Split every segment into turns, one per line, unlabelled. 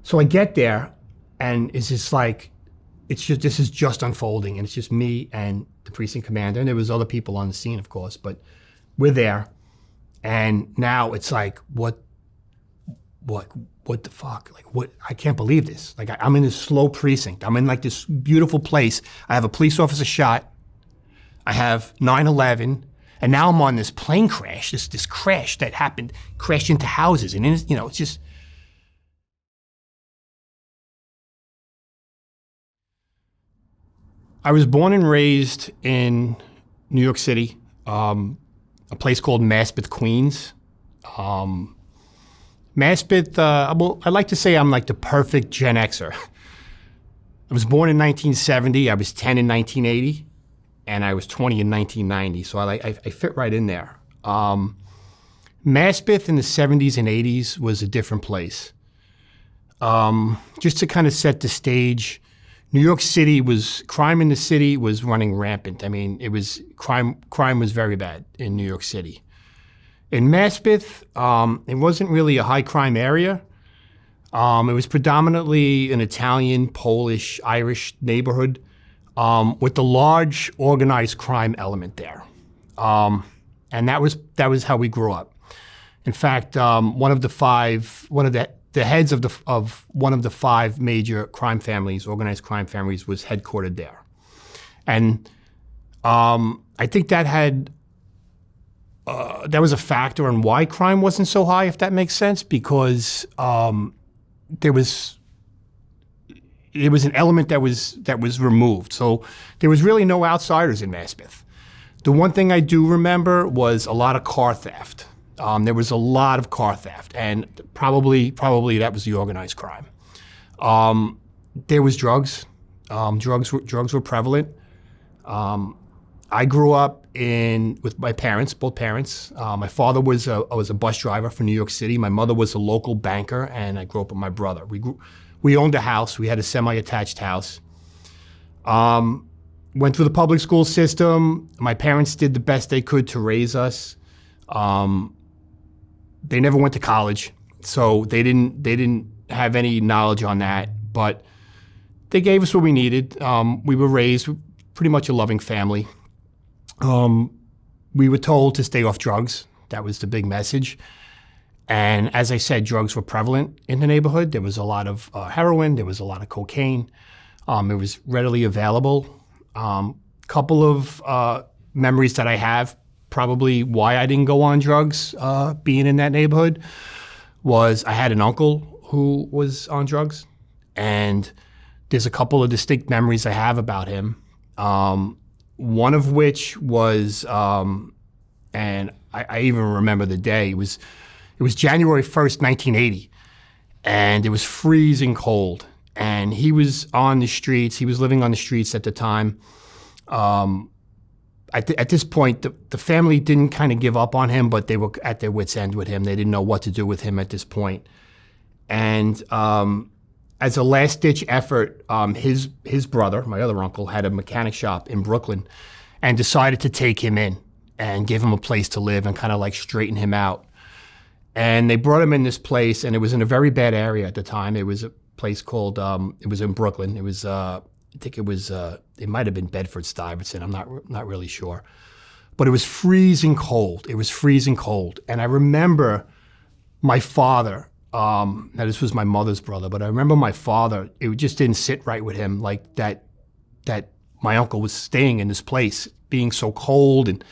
So I get there, and it's just like, this is just unfolding, and it's just me and the precinct commander, and there was other people on the scene, of course, but we're there, and now it's like, what the fuck? Like, what? I can't believe this. Like, I'm in this slow precinct. I'm in like this beautiful place. I have a police officer shot. I have 9/11, and now I'm on this plane crash. This crash that happened, crashed into houses, and it's just. I was born and raised in New York City, a place called Maspeth, Queens. Maspeth, I like to say I'm like the perfect Gen Xer. I was born in 1970, I was 10 in 1980, and I was 20 in 1990, so I fit right in there. Maspeth in the 70s and 80s was a different place. Just to kind of set the stage, New York City crime in the city was running rampant. I mean, crime was very bad in New York City. In Maspeth, it wasn't really a high crime area. It was predominantly an Italian, Polish, Irish neighborhood with a large organized crime element there. And that was how we grew up. In fact, one of the heads of one of the 5 major crime families, organized crime families, was headquartered there. And I think that was a factor in why crime wasn't so high, if that makes sense, because there was an element that was removed. So there was really no outsiders in Maspeth. The one thing I do remember was a lot of car theft. There was a lot of car theft, and probably that was the organized crime. There was drugs. Drugs were prevalent. I grew up with my parents, both parents. My father was a bus driver for New York City. My mother was a local banker, and I grew up with my brother. We owned a house. We had a semi-attached house. Went through the public school system. My parents did the best they could to raise us. They never went to college, so they didn't have any knowledge on that, but they gave us what we needed. We were raised with pretty much a loving family. We were told to stay off drugs. That was the big message. And as I said, drugs were prevalent in the neighborhood. There was a lot of heroin. There was a lot of cocaine. It was readily available. Couple of memories that I have, probably why I didn't go on drugs being in that neighborhood, was I had an uncle who was on drugs. And there's a couple of distinct memories I have about him. One of which was, and I even remember the day, it was January 1st, 1980, and it was freezing cold. And he was on the streets, he was living on the streets at the time. At this point, the family didn't kind of give up on him, but they were at their wits' end with him. They didn't know what to do with him at this point. And as a last-ditch effort, his brother, my other uncle, had a mechanic shop in Brooklyn and decided to take him in and give him a place to live and kind of like straighten him out. And they brought him in this place, and it was in a very bad area at the time. It was a place called, it was in Brooklyn. It was, I think it might have been Bedford-Stuyvesant. I'm not really sure. But it was freezing cold. It was freezing cold. And I remember my father, now this was my mother's brother, but I remember my father, it just didn't sit right with him, like that my uncle was staying in this place, being so cold. And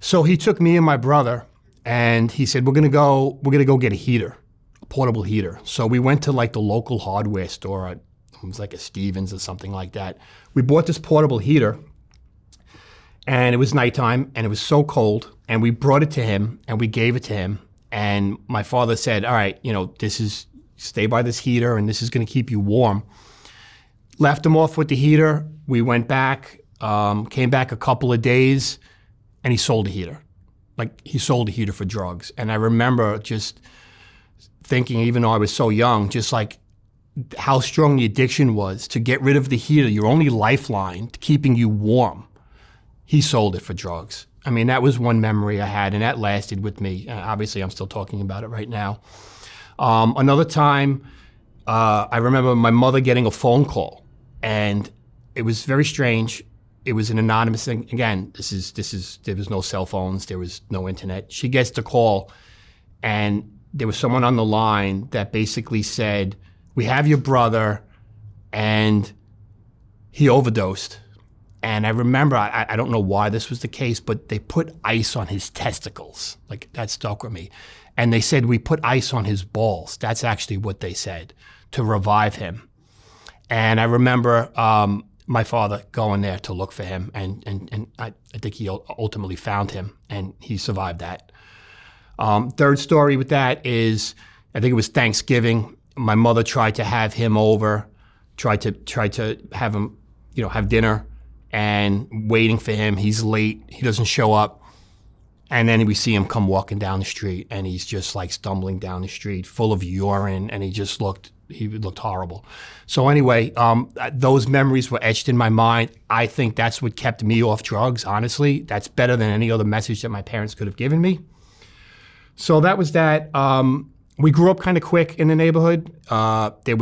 so he took me and my brother, and he said, we're gonna go get a heater, a portable heater. So we went to like the local hardware store. It was like a Stevens or something like that. We bought this portable heater, and it was nighttime, and it was so cold, and we brought it to him, and we gave it to him. And my father said, all right, stay by this heater, and this is gonna keep you warm. Left him off with the heater. We went back, came back a couple of days, and he sold the heater. Like, he sold the heater for drugs. And I remember just thinking, even though I was so young, just like how strong the addiction was to get rid of the heater, your only lifeline to keeping you warm. He sold it for drugs. I mean, that was one memory I had, and that lasted with me. Obviously, I'm still talking about it right now. Another time, I remember my mother getting a phone call, and it was very strange. It was an anonymous thing. Again, there was no cell phones, there was no internet. She gets the call, and there was someone on the line that basically said, "We have your brother, and he overdosed." And I remember, I don't know why this was the case, but they put ice on his testicles. Like, that stuck with me. And they said, "We put ice on his balls." That's actually what they said, to revive him. And I remember my father going there to look for him, and I think he ultimately found him, and he survived that. Third story with that is, I think it was Thanksgiving. My mother tried to have him over, tried to have him, have dinner, and waiting for him. He's late. He doesn't show up. And then we see him come walking down the street, and he's just like stumbling down the street full of urine, and he looked horrible. So anyway, those memories were etched in my mind. I think that's what kept me off drugs, honestly. That's better than any other message that my parents could have given me. So that was that. We grew up kind of quick in the neighborhood. There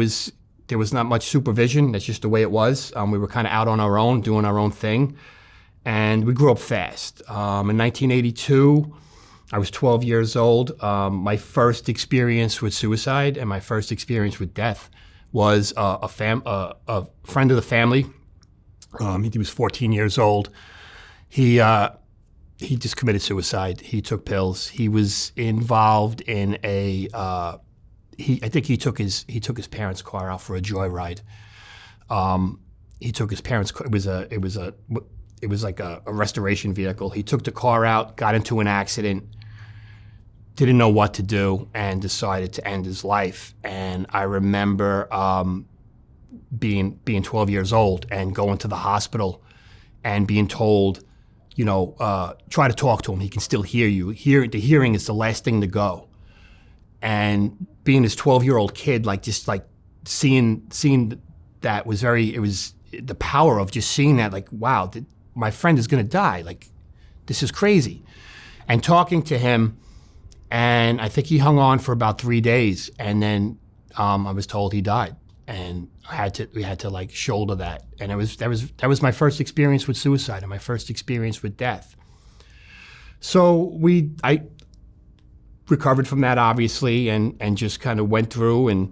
was not much supervision. That's just the way it was. We were kind of out on our own, doing our own thing. And we grew up fast. In 1982, I was 12 years old. My first experience with suicide and my first experience with death was a friend of the family. He was 14 years old. He just committed suicide. He took pills. He was involved in I think he took his parents' car out for a joyride. He took his parents' car. It was like a restoration vehicle. He took the car out, got into an accident, didn't know what to do, and decided to end his life. And I remember being 12 years old and going to the hospital and being told, try to talk to him. He can still hear you. The hearing is the last thing to go. And being this 12-year-old kid, seeing that was it was the power of just seeing that, like, wow, my friend is going to die. Like, this is crazy. And talking to him, and I think he hung on for about 3 days, and then I was told he died, and we had to like shoulder that. And that was my first experience with suicide and my first experience with death. So I recovered from that, obviously, and just kind of went through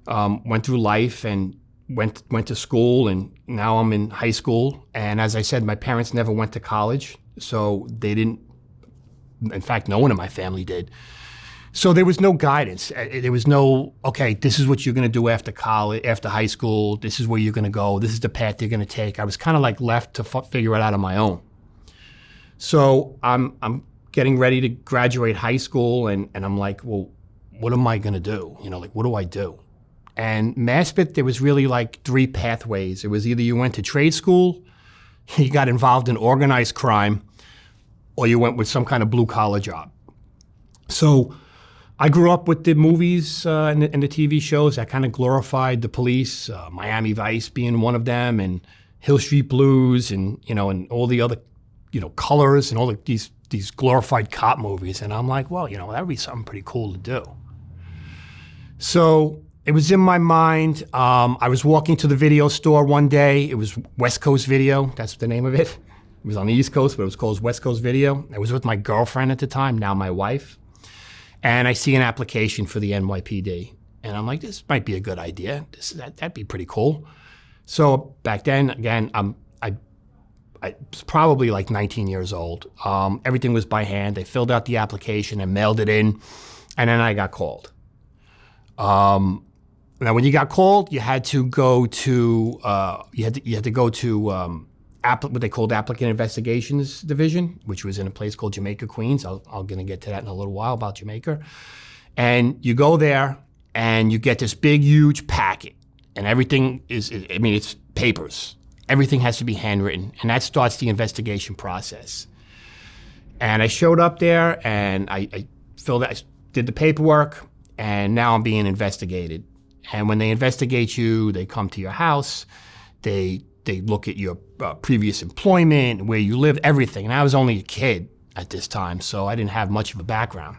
life and went to school, and now I'm in high school. And as I said, my parents never went to college, so they didn't. In fact, no one in my family did. So there was no guidance. There was no, okay, this is what you're going to do after college, after high school. This is where you're going to go. This is the path you're going to take. I was kind of like left to figure it out on my own. So I'm getting ready to graduate high school, and I'm like, well, what am I going to do? What do I do? And Maspeth, there was really like 3 pathways. It was either you went to trade school, you got involved in organized crime, or you went with some kind of blue-collar job. So I grew up with the movies and the TV shows that kind of glorified the police, Miami Vice being one of them, and Hill Street Blues, and and all the other, Colors, and all these glorified cop movies. And I'm like, well, that would be something pretty cool to do. So it was in my mind. I was walking to the video store one day. It was West Coast Video. That's the name of it. It was on the East Coast, but it was called West Coast Video. I was with my girlfriend at the time, now my wife. And I see an application for the NYPD. And I'm like, this might be a good idea. That'd be pretty cool. So back then, again, I was probably like 19 years old. Everything was by hand. They filled out the application and mailed it in. And then I got called. Now, when you got called, you had to go to what they called Applicant Investigations Division, which was in a place called Jamaica, Queens. I'm going to get to that in a little while about Jamaica. And you go there, and you get this big, huge packet, and everything it's papers. Everything has to be handwritten, and that starts the investigation process. And I showed up there, and I did the paperwork, and now I'm being investigated. And when they investigate you, they come to your house, they look at your previous employment, where you lived, everything. And I was only a kid at this time, so I didn't have much of a background.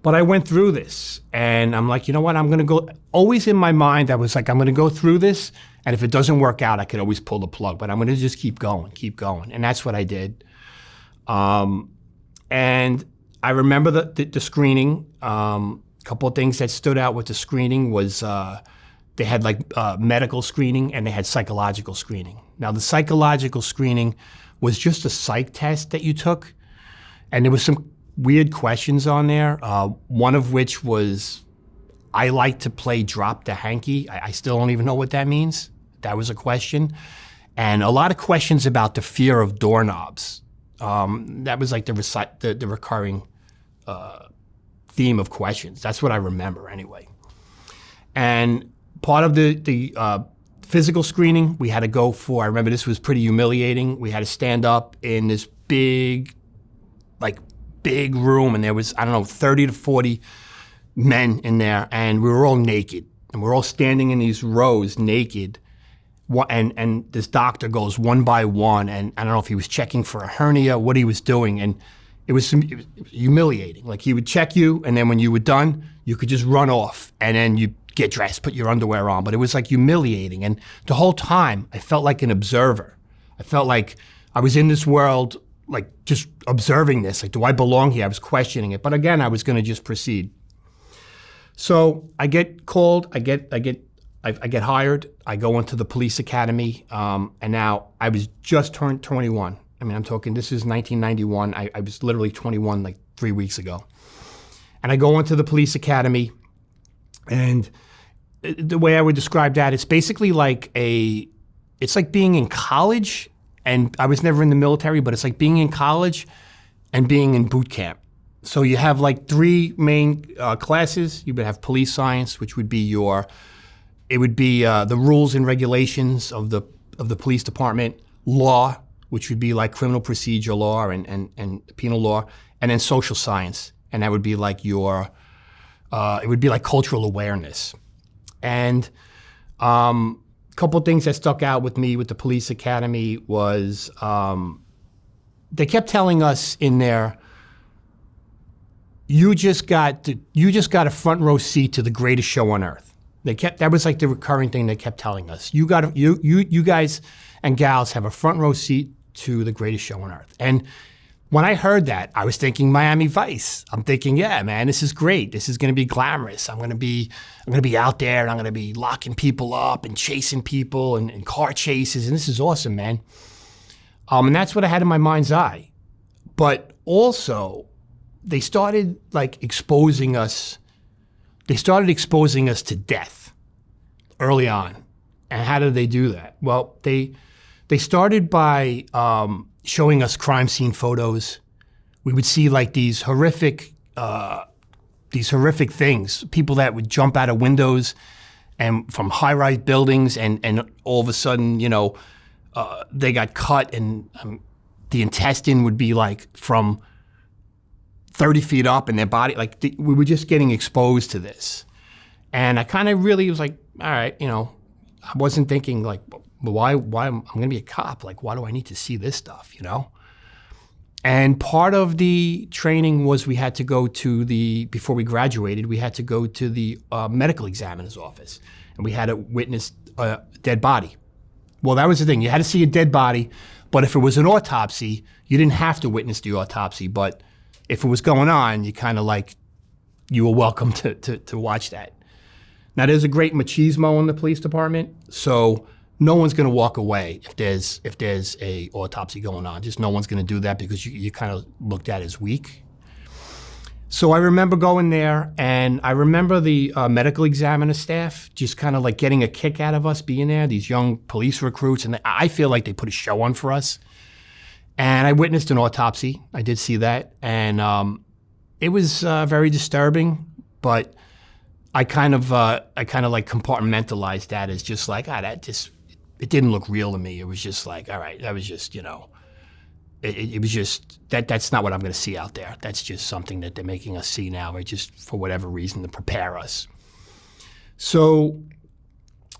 But I went through this, and I'm like, you know what? I'm going to go. Always in my mind, I was like, I'm going to go through this, and if it doesn't work out, I could always pull the plug. But I'm going to just keep going, and that's what I did. And I remember the screening. A couple of things that stood out with the screening was they had like medical screening and they had psychological screening. Now the psychological screening was just a psych test that you took, and there was some weird questions on there. One of which was, I like to play drop the hanky. I still don't even know what that means. That was a question. And a lot of questions about the fear of doorknobs. That was like the recurring theme of questions. That's what I remember anyway. And part of the physical screening, we had to go for, I remember this was pretty humiliating. We had to stand up in this big room, and there was, I don't know, 30 to 40 men in there, and we were all naked. And we're all standing in these rows naked. And this doctor goes one by one, and I don't know if he was checking for a hernia, what he was doing, and it was humiliating. Like, he would check you, and then when you were done, you could just run off, and then you get dressed, put your underwear on. But it was like humiliating, and the whole time I felt like an observer. I felt like I was in this world, like just observing this. Like, do I belong here? I was questioning it, but again, I was going to just proceed. So I get called. I get hired. I go into the police academy, and now I was just turned 21. I mean, I'm talking, this is 1991. I was literally 21 like 3 weeks ago. And I go into the police academy, and the way I would describe that, it's basically like it's like being in college, and I was never in the military, but it's like being in college and being in boot camp. So you have like three main classes. You would have police science, which would be the rules and regulations of the police department, law, which would be like criminal procedure law and penal law, and then social science, and that would be like it would be like cultural awareness. And couple things that stuck out with me with the police academy was they kept telling us in there, you just got a front row seat to the greatest show on earth. That was like the recurring thing they kept telling us. You guys and gals have a front row seat to the greatest show on earth. And when I heard that, I was thinking Miami Vice. I'm thinking, yeah, man, this is great. This is going to be glamorous. I'm going to be out there, and I'm going to be locking people up and chasing people and car chases, and this is awesome, man. And that's what I had in my mind's eye. But also, they started like exposing us. They started exposing us to death early on. And how did they do that? Well, they started by showing us crime scene photos. We would see like these horrific things, people that would jump out of windows and from high-rise buildings, and all of a sudden, they got cut, and the intestine would be like from 30 feet up in their body. Like, we were just getting exposed to this. And I kind of really was like, all right, I wasn't thinking like, why I'm going to be a cop. Like, why do I need to see this stuff, And part of the training was we had to go to before we graduated, we had to go to the medical examiner's office, and we had to witness a dead body. Well, that was the thing. You had to see a dead body, but if it was an autopsy, you didn't have to witness the autopsy. But if it was going on, you were welcome to watch that. Now, there's a great machismo in the police department, so no one's going to walk away if there's a autopsy going on. Just no one's going to do that, because you kind of looked at as weak. So I remember going there, and I remember the medical examiner staff just kind of like getting a kick out of us being there, these young police recruits, and I feel like they put a show on for us. And I witnessed an autopsy. I did see that, and it was very disturbing, but I kind of like compartmentalized that as just like, it didn't look real to me. It was just like, all right, that was just, it was just, that's not what I'm going to see out there. That's just something that they're making us see now, right? Just for whatever reason to prepare us. So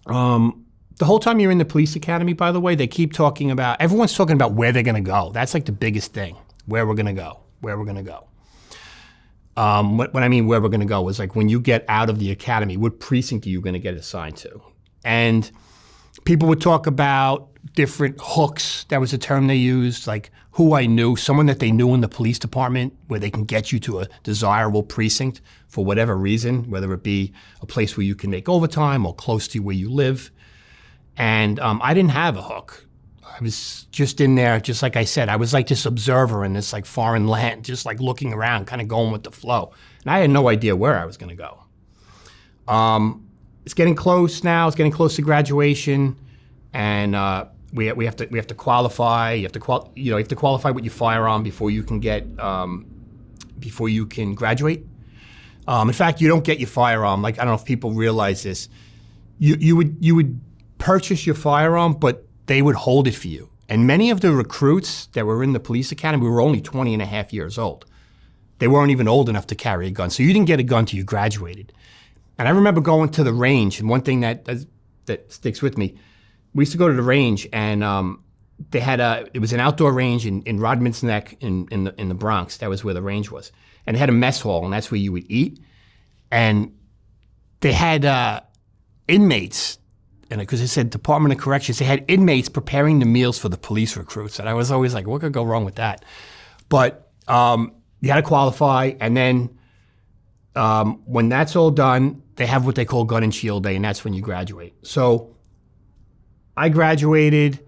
the whole time you're in the police academy, by the way, they keep talking about, everyone's talking about where they're going to go. That's like the biggest thing, where we're going to go. What I mean where we're going to go was like when you get out of the academy, what precinct are you going to get assigned to? And people would talk about different hooks. That was a term they used, like who I knew, someone that they knew in the police department where they can get you to a desirable precinct for whatever reason, whether it be a place where you can make overtime or close to where you live. And I didn't have a hook. I was just in there, just like I said, I was like this observer in this like foreign land, just like looking around, kind of going with the flow. And I had no idea where I was going to go. It's getting close now. It's getting close to graduation, and we have to qualify. You have to qualify with your firearm before you can graduate. In fact, you don't get your firearm. Like, I don't know if people realize this. You would purchase your firearm, but they would hold it for you. And many of the recruits that were in the police academy were only 20 and a half years old. They weren't even old enough to carry a gun. So you didn't get a gun till you graduated. And I remember going to the range, and one thing that sticks with me, we used to go to the range, and it was an outdoor range in Rodman's Neck in the Bronx. That was where the range was. And they had a mess hall, and that's where you would eat. And they had inmates, and because it said Department of Corrections, they had inmates preparing the meals for the police recruits. And I was always like, what could go wrong with that? But you had to qualify, and then when that's all done, they have what they call Gun and Shield Day, and that's when you graduate. So I graduated,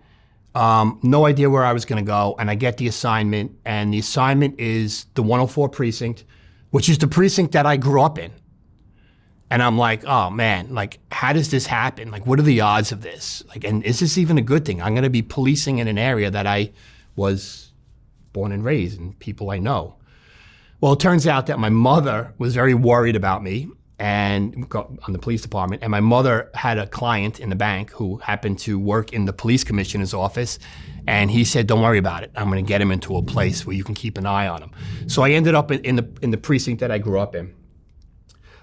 no idea where I was going to go, and I get the assignment, and the assignment is the 104 precinct, which is the precinct that I grew up in. And I'm like, oh man, like, how does this happen? Like, what are the odds of this? Like, and is this even a good thing? I'm going to be policing in an area that I was born and raised and people I know. Well, it turns out that my mother was very worried about me and on the police department. And my mother had a client in the bank who happened to work in the police commissioner's office. And he said, don't worry about it. I'm going to get him into a place where you can keep an eye on him. So I ended up in the precinct that I grew up in.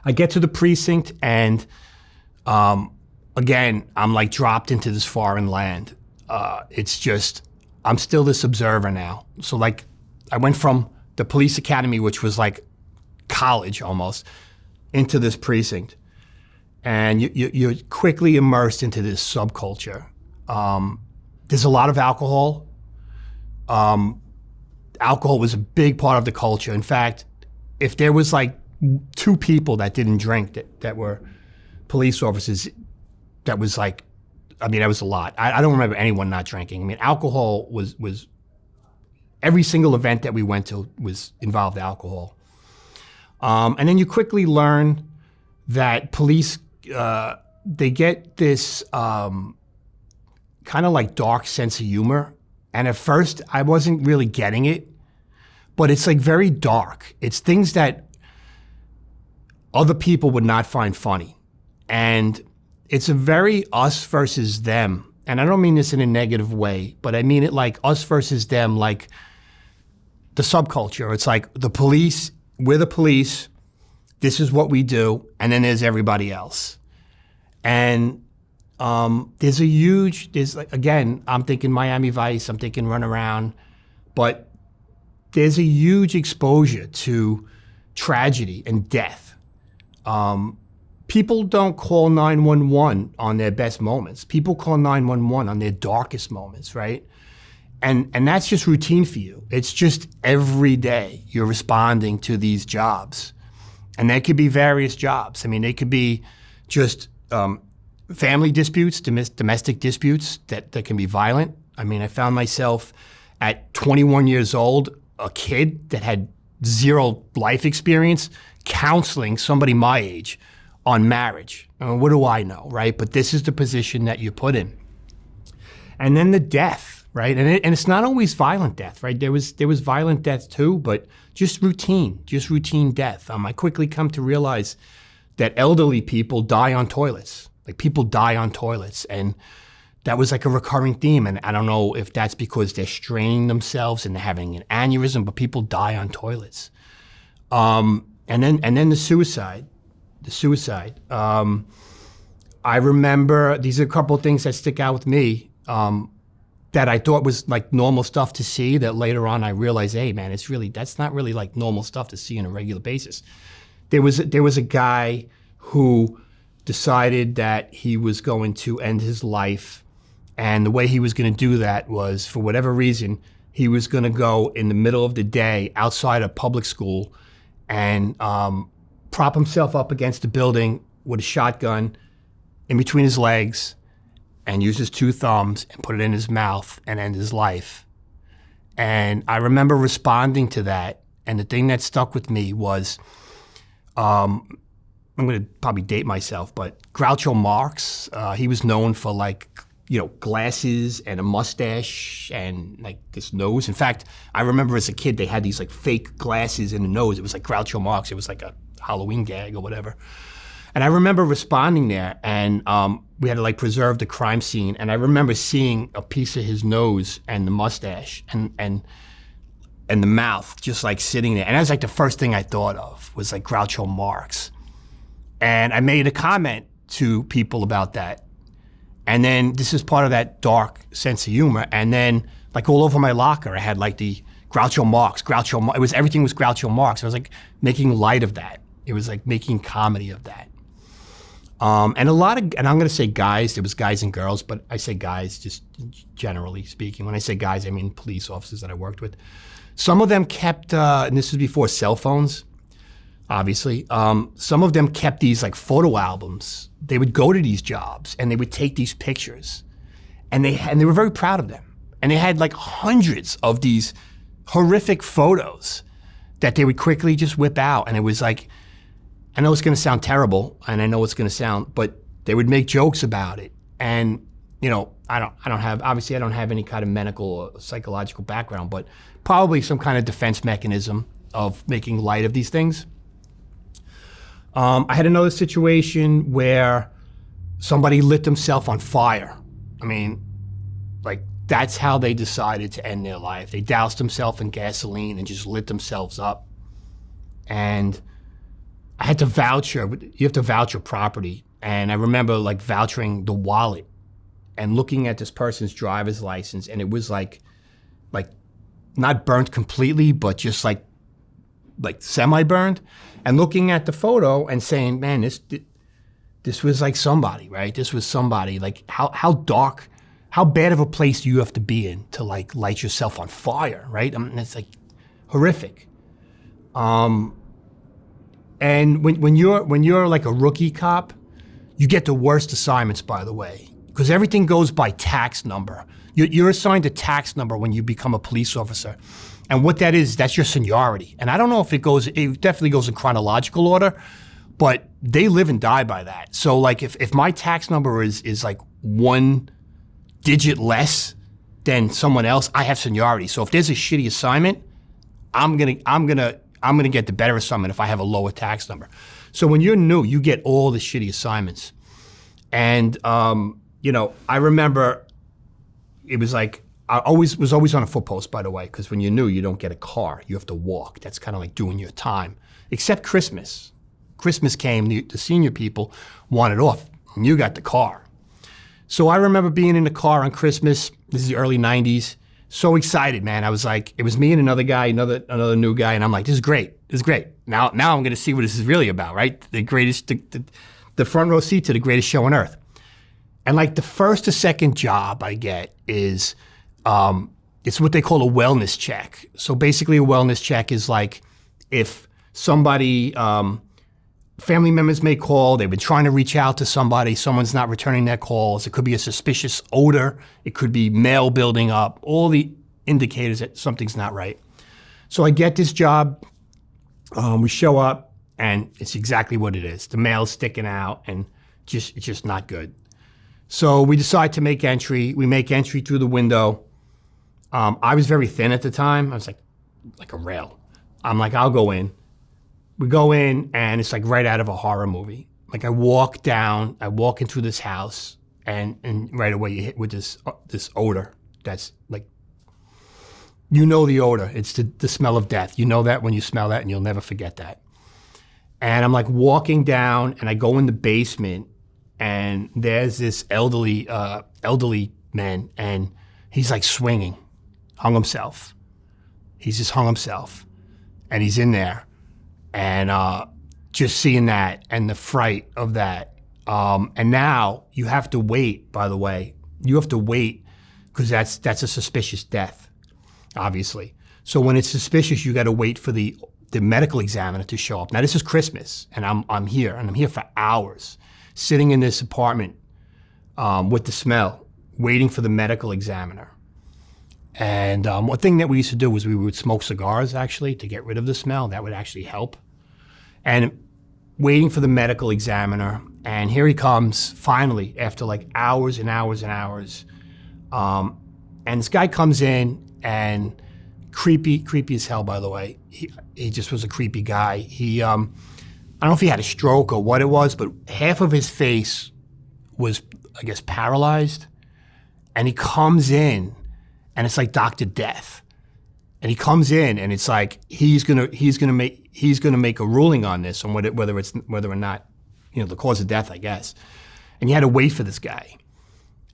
I get to the precinct, and again, I'm like dropped into this foreign land. It's just, I'm still this observer now. So like, I went from the police academy, which was like college almost, into this precinct. And you're quickly immersed into this subculture. There's a lot of alcohol. Alcohol was a big part of the culture. In fact, if there was like 2 people that didn't drink that were police officers, that was like, I mean, that was a lot. I don't remember anyone not drinking. I mean, alcohol was every single event that we went to involved alcohol. And then you quickly learn that police, they get this kind of like dark sense of humor. And at first I wasn't really getting it, but it's like very dark. It's things that other people would not find funny. And it's a very us versus them. And I don't mean this in a negative way, but I mean it like us versus them, like the subculture. It's like the police, we're the police, this is what we do, and then there's everybody else. And there's like, again, I'm thinking Miami Vice, I'm thinking Run Around, but there's a huge exposure to tragedy and death. People don't call 911 on their best moments. People call 911 on their darkest moments, right? And that's just routine for you. It's just every day you're responding to these jobs. And there could be various jobs. I mean, they could be just family disputes, domestic disputes that can be violent. I mean, I found myself at 21 years old, a kid that had 0 life experience, counseling somebody my age on marriage. What do I know, right? But this is the position that you put in. And then the death, right? And it's not always violent death, right? There was violent death too, but just routine death. I quickly come to realize that elderly people die on toilets. Like, people die on toilets, and that was like a recurring theme. And I don't know if that's because they're straining themselves and they're having an aneurysm, but people die on toilets. And then the suicide. I remember, these are a couple of things that stick out with me. that I thought was like normal stuff to see, that later on I realized, hey man, that's not really like normal stuff to see on a regular basis. There was a guy who decided that he was going to end his life, and the way he was going to do that was, for whatever reason, he was going to go in the middle of the day outside a public school and prop himself up against a building with a shotgun in between his legs and use his 2 thumbs and put it in his mouth and end his life. And I remember responding to that, and the thing that stuck with me was, I'm going to probably date myself, but Groucho Marx, he was known for like, glasses and a mustache and like this nose. In fact, I remember as a kid, they had these like fake glasses in the nose. It was like Groucho Marx. It was like a Halloween gag or whatever. And I remember responding there, and we had to like preserve the crime scene. And I remember seeing a piece of his nose and the mustache and the mouth just like sitting there. And that was like the first thing I thought of, was like Groucho Marx. And I made a comment to people about that. And then this is part of that dark sense of humor. And then like all over my locker, I had like the Groucho Marx. Everything was Groucho Marx. I was like making light of that. It was like making comedy of that. And I'm going to say guys, there was guys and girls, but I say guys just generally speaking. When I say guys, I mean police officers that I worked with. Some of them kept, and this was before cell phones, obviously, some of them kept these like photo albums. They would go to these jobs and they would take these pictures, and they were very proud of them. And they had like hundreds of these horrific photos that they would quickly just whip out. And it was like, I know it's going to sound terrible, and I know it's going to sound, but they would make jokes about it. And I don't have any kind of medical or psychological background, but probably some kind of defense mechanism of making light of these things. I had another situation where somebody lit themselves on fire. I mean, like that's how they decided to end their life. They doused themselves in gasoline and just lit themselves up. And I had to voucher. You have to voucher property. And I remember like vouchering the wallet and looking at this person's driver's license, and it was like not burnt completely, but just like semi-burned, and looking at the photo and saying, man, this was like somebody, right? This was somebody. Like how dark, how bad of a place do you have to be in to like light yourself on fire, right? I mean, it's like horrific. And when you're like a rookie cop, you get the worst assignments, by the way, because everything goes by tax number. You're assigned a tax number when you become a police officer. And what that is, that's your seniority. And I don't know if it definitely goes in chronological order, but they live and die by that. So like if my tax number is like 1 digit less than someone else, I have seniority. So if there's a shitty assignment, I'm gonna get the better assignment if I have a lower tax number. So when you're new, you get all the shitty assignments. And I remember it was like, I was always on a foot post, by the way, because when you're new, you don't get a car. You have to walk. That's kind of like doing your time. Except Christmas. Christmas came, the senior people wanted off, and you got the car. So I remember being in the car on Christmas. This is the early 90s. So excited, man. I was like, it was me and another guy, another new guy, and I'm like, this is great. This is great. Now I'm going to see what this is really about, right? The front row seat to the greatest show on earth. And like the first or second job I get is, it's what they call a wellness check. So basically a wellness check is like if somebody, family members may call, they've been trying to reach out to somebody, someone's not returning their calls. It could be a suspicious odor. It could be mail building up, all the indicators that something's not right. So I get this job, we show up, and it's exactly what it is. The mail's sticking out, and it's just not good. So we decide to make entry. We make entry through the window. I was very thin at the time. I was like a rail. I'm like, I'll go in. We go in, and it's like right out of a horror movie. Like I walk into this house, and right away you hit with this odor that's like, the odor. It's the smell of death. You know that when you smell that, and you'll never forget that. And I'm like walking down, and I go in the basement, and there's this elderly man, and He's like swinging, hung himself. He's just hung himself. And he's in there. And just seeing that and the fright of that. And now you have to wait, by the way. You have to wait because that's a suspicious death, obviously. So when it's suspicious, you got to wait for the medical examiner to show up. Now this is Christmas, and I'm here, and I'm here for hours, sitting in this apartment with the smell, waiting for the medical examiner. And one thing that we used to do was we would smoke cigars, actually, to get rid of the smell. That would actually help. And waiting for the medical examiner, and here he comes, finally, after like hours and hours and hours. And this guy comes in, and creepy as hell, by the way. He just was a creepy guy. I don't know if he had a stroke or what it was, but half of his face was, I guess, paralyzed. And he comes in, and it's like Dr. Death. And he comes in, and it's like he's gonna make a ruling on this, on whether or not, the cause of death, I guess. And you had to wait for this guy,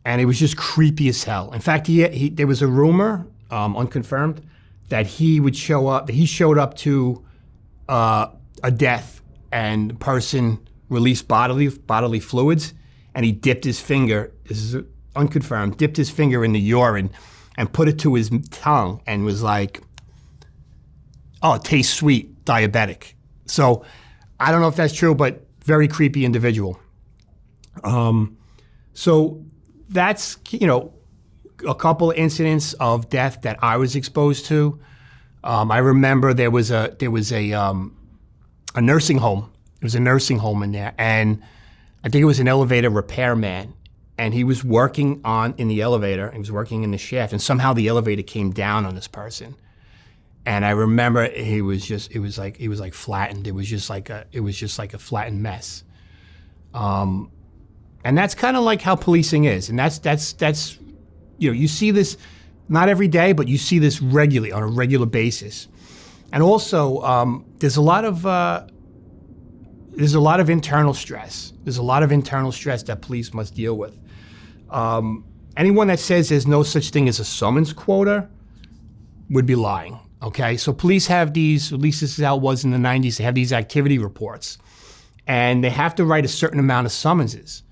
and it was just creepy as hell. In fact, there was a rumor, unconfirmed, that he would show up. That he showed up to a death, and the person released bodily fluids, and he dipped his finger. This is unconfirmed. Dipped his finger in the urine and put it to his tongue and was like, "Oh, it tastes sweet, diabetic." So I don't know if that's true, but very creepy individual. So that's, a couple of incidents of death that I was exposed to. I remember there was a nursing home. There was a nursing home in there, and I think it was an elevator repairman. And he was working in the elevator. He was working in the shaft, and somehow the elevator came down on this person. And I remember he was flattened. It was just like a flattened mess. And that's kind of like how policing is. And that's you see this not every day, but you see this regularly on a regular basis. And also, there's a lot of internal stress. There's a lot of internal stress that police must deal with. Anyone that says there's no such thing as a summons quota would be lying, okay? So police have these, at least this is how it was in the 90s, they have these activity reports. And they have to write a certain amount of summonses.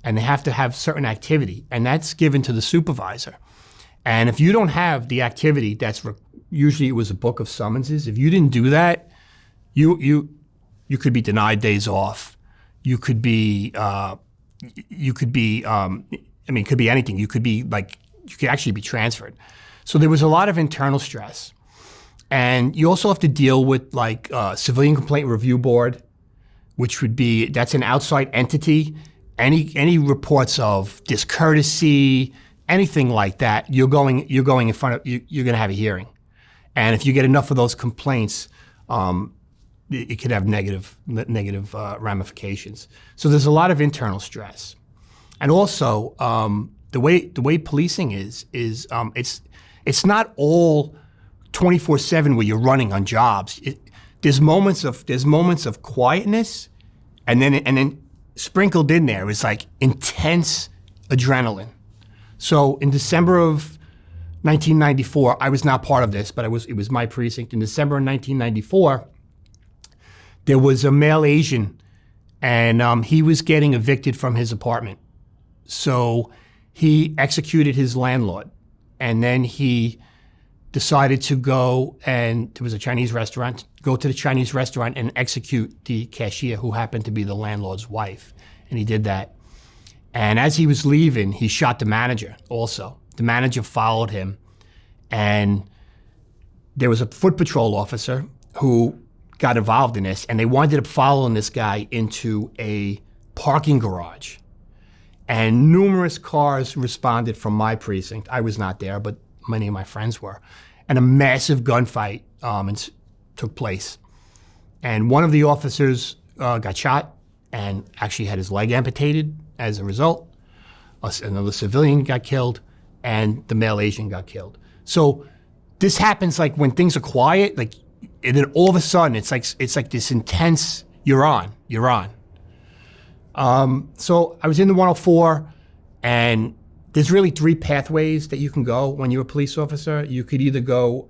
And they have to have certain activity. And that's given to the supervisor. And if you don't have the activity, usually it was a book of summonses. If you didn't do that, you could be denied days off. You could be, it could be anything. You could actually be transferred. So there was a lot of internal stress. And you also have to deal with Civilian Complaint Review Board, that's an outside entity. Any reports of discourtesy, anything like that, you're going in front of, you're going to have a hearing. And if you get enough of those complaints, it could have negative ramifications. So there's a lot of internal stress. And also, the way policing is it's not all 24/7 where you're running on jobs. There's moments of quietness, and then sprinkled in there is like intense adrenaline. So in December of 1994, I was not part of this, but it was my precinct. In December of 1994, there was a male Asian, and he was getting evicted from his apartment. So he executed his landlord, and then he decided to go, and there was a Chinese restaurant, go to the Chinese restaurant and execute the cashier, who happened to be the landlord's wife. And he did that. And as he was leaving, he shot the manager also. The manager followed him, and there was a foot patrol officer who got involved in this, and they wound up following this guy into a parking garage. And numerous cars responded from my precinct. I was not there, but many of my friends were. And a massive gunfight took place. And one of the officers got shot and actually had his leg amputated as a result. Another civilian got killed, and the male Asian got killed. So this happens like when things are quiet, and then all of a sudden it's like this intense, you're on. So I was in the 104, and there's really three pathways that you can go when you're a police officer. You could either go,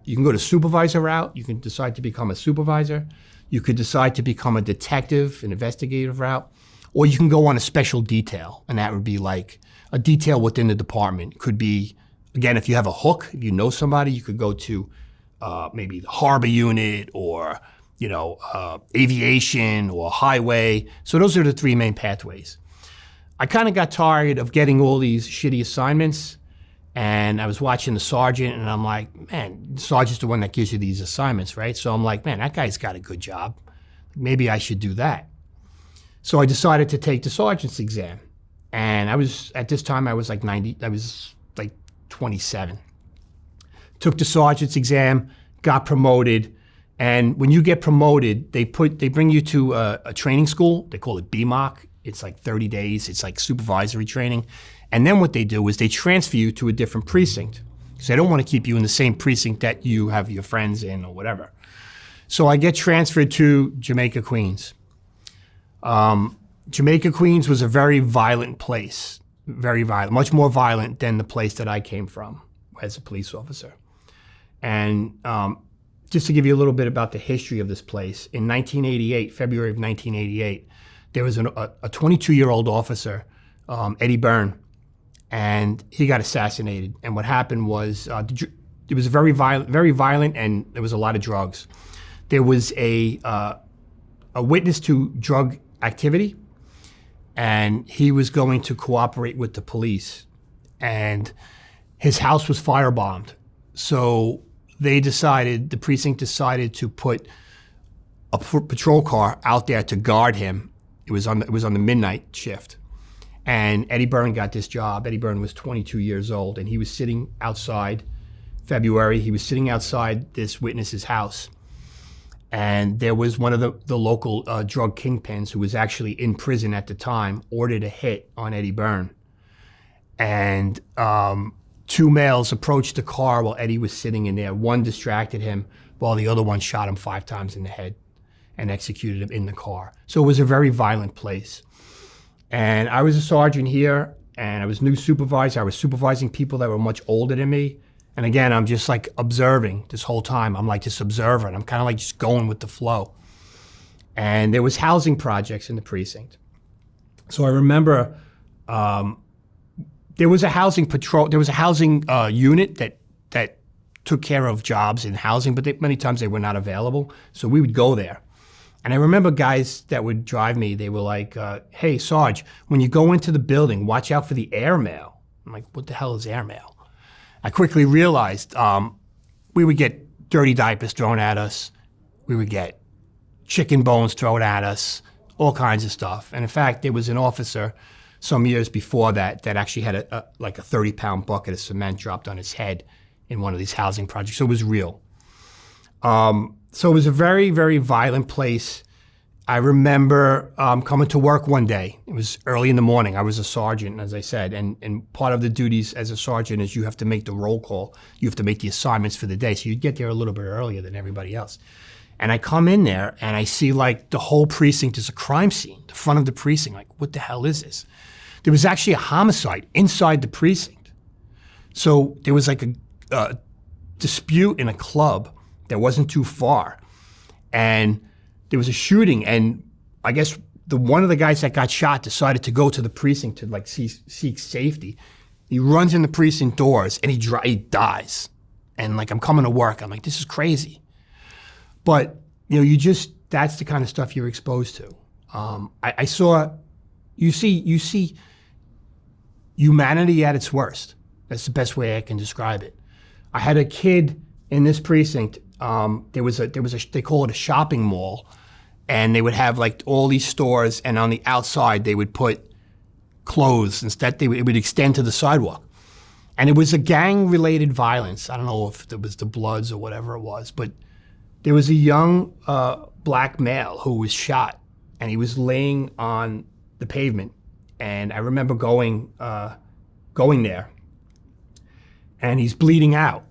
you can go the supervisor route. You can decide to become a supervisor. You could decide to become a detective, an investigative route, or you can go on a special detail, and that would be like a detail within the department. Could be, again, if you have a hook, if you know somebody, you could go to maybe the harbor unit or, aviation or highway. So those are the three main pathways. I kind of got tired of getting all these shitty assignments, and I was watching the sergeant, and I'm like, man, the sergeant's the one that gives you these assignments, right? So I'm like, man, that guy's got a good job. Maybe I should do that. So I decided to take the sergeant's exam. And at this time, I was like 27. Took the sergeant's exam, got promoted. And when you get promoted, they bring you to a training school. They call it BMOC. It's like 30 days. It's like supervisory training. And then what they do is they transfer you to a different precinct. So they don't want to keep you in the same precinct that you have your friends in or whatever. So I get transferred to Jamaica, Queens. Jamaica, Queens was a very violent place. Very violent, much more violent than the place that I came from as a police officer. And just to give you a little bit about the history of this place, in 1988, February of 1988, there was a 22-year-old officer, Eddie Byrne, and he got assassinated. And what happened was it was very violent, and there was a lot of drugs. There was a witness to drug activity, and he was going to cooperate with the police. And his house was firebombed. So the precinct decided to put a patrol car out there to guard him. It was on the midnight shift. And Eddie Byrne got this job. Eddie Byrne was 22 years old, and he was sitting outside, February, he was sitting outside this witness's house. And there was one of the local drug kingpins who was actually in prison at the time, ordered a hit on Eddie Byrne. And two males approached the car while Eddie was sitting in there. One distracted him while the other one shot him 5 times in the head and executed him in the car. So it was a very violent place. And I was a sergeant here, and I was new supervisor. I was supervising people that were much older than me. And again, I'm just like observing this whole time. I'm like this observer, and I'm kind of like just going with the flow. And there was housing projects in the precinct. So I remember there was a housing patrol, there was a housing unit that took care of jobs in housing, but many times they were not available. So we would go there. And I remember guys that would drive me, they were like, hey, Sarge, when you go into the building, watch out for the airmail. I'm like, what the hell is airmail? I quickly realized we would get dirty diapers thrown at us. We would get chicken bones thrown at us, all kinds of stuff. And in fact, there was an officer some years before that actually had a 30-pound bucket of cement dropped on his head in one of these housing projects. So it was real. So it was a very, very violent place. I remember coming to work one day. It was early in the morning. I was a sergeant, as I said, and part of the duties as a sergeant is you have to make the roll call. You have to make the assignments for the day. So you get there a little bit earlier than everybody else. And I come in there and I see like the whole precinct is a crime scene, the front of the precinct. Like, what the hell is this? There was actually a homicide inside the precinct. So there was like a dispute in a club that wasn't too far. And there was a shooting, and I guess one of the guys that got shot decided to go to the precinct to like seek safety. He runs in the precinct doors and he dies. And like, I'm coming to work. I'm like, this is crazy. But that's the kind of stuff you're exposed to. You see humanity at its worst. That's the best way I can describe it. I had a kid in this precinct. They call it a shopping mall, and they would have like all these stores, and on the outside they would put clothes instead. It would extend to the sidewalk, and it was a gang-related violence. I don't know if it was the Bloods or whatever it was, but there was a young black male who was shot, and he was laying on the pavement. And I remember going there, and he's bleeding out,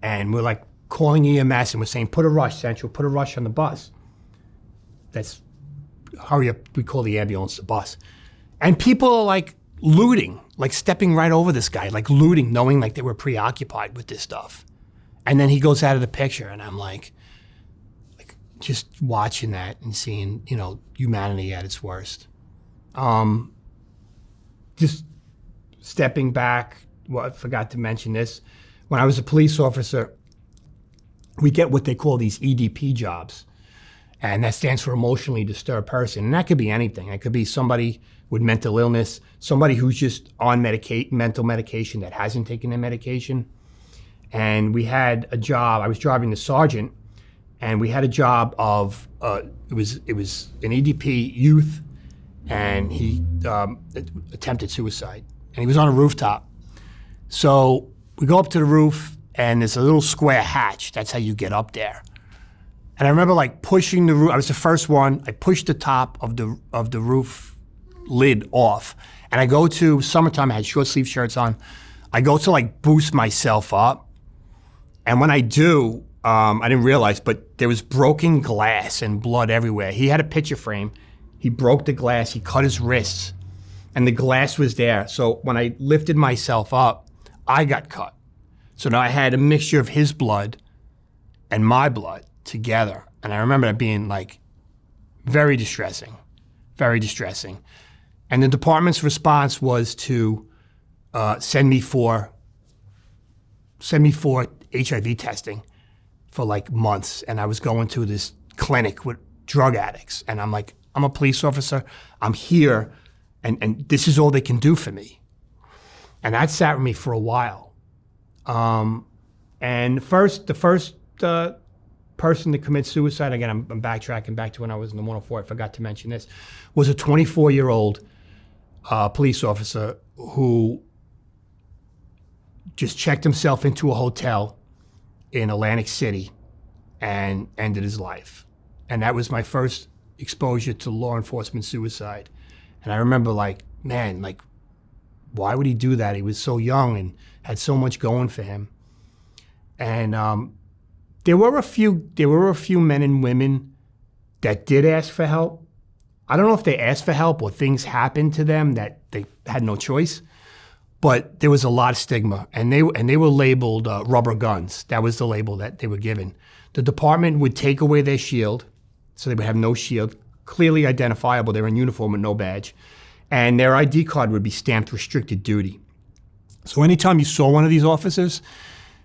and we're like calling EMS, and we're saying, put a rush, Central, put a rush on the bus. Hurry up, we call the ambulance the bus. And people are like looting. like stepping right over this guy, like looting, knowing like they were preoccupied with this stuff. And then he goes out of the picture, and I'm like just watching that and seeing, you know, humanity at its worst. Just stepping back, well, I forgot to mention this. When I was a police officer, we get what they call these EDP jobs. And that stands for emotionally disturbed person. And that could be anything. It could be somebody with mental illness, somebody who's just on mental medication that hasn't taken their medication. And we had a job, I was driving the sergeant, and we had a job of, it was an EDP youth, and he attempted suicide. And he was on a rooftop. So we go up to the roof, and there's a little square hatch. That's how you get up there. And I remember like pushing the roof. I was the first one. I pushed the top of the roof lid off. And I go to, summertime, I had short sleeve shirts on. I go to like boost myself up. And when I do, I didn't realize, but there was broken glass and blood everywhere. He had a picture frame. He broke the glass, he cut his wrists, and the glass was there. So when I lifted myself up, I got cut. So now I had a mixture of his blood and my blood together. And I remember that being like very distressing, very distressing. And the department's response was to send me for HIV testing for like months. And I was going to this clinic with drug addicts. And I'm like, I'm a police officer, I'm here, and this is all they can do for me. And that sat with me for a while. And the first person to commit suicide, again, I'm backtracking back to when I was in the 104, I forgot to mention this, was a 24-year-old police officer who just checked himself into a hotel in Atlantic City and ended his life. And that was my first exposure to law enforcement suicide. And I remember like, man, like, why would he do that? He was so young and had so much going for him. And there were a few men and women that did ask for help. I don't know if they asked for help or things happened to them that they had no choice, but there was a lot of stigma, and they were labeled rubber guns. That was the label that they were given. The department would take away their shield, so they would have no shield, clearly identifiable. They were in uniform with no badge, and their ID card would be stamped restricted duty. So anytime you saw one of these officers,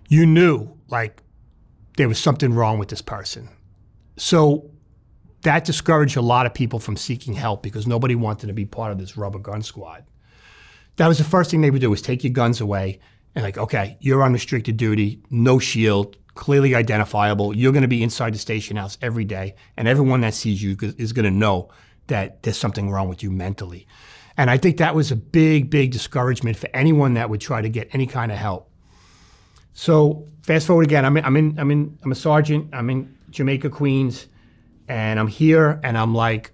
you knew like there was something wrong with this person. So that discouraged a lot of people from seeking help because nobody wanted to be part of this rubber gun squad. That was the first thing they would do, was take your guns away and like, okay, you're on restricted duty, no shield, clearly identifiable. You're going to be inside the station house every day, and everyone that sees you is going to know that there's something wrong with you mentally. And I think that was a big, big discouragement for anyone that would try to get any kind of help. So fast forward again, I'm a sergeant. I'm in Jamaica, Queens, and I'm here, and I'm like,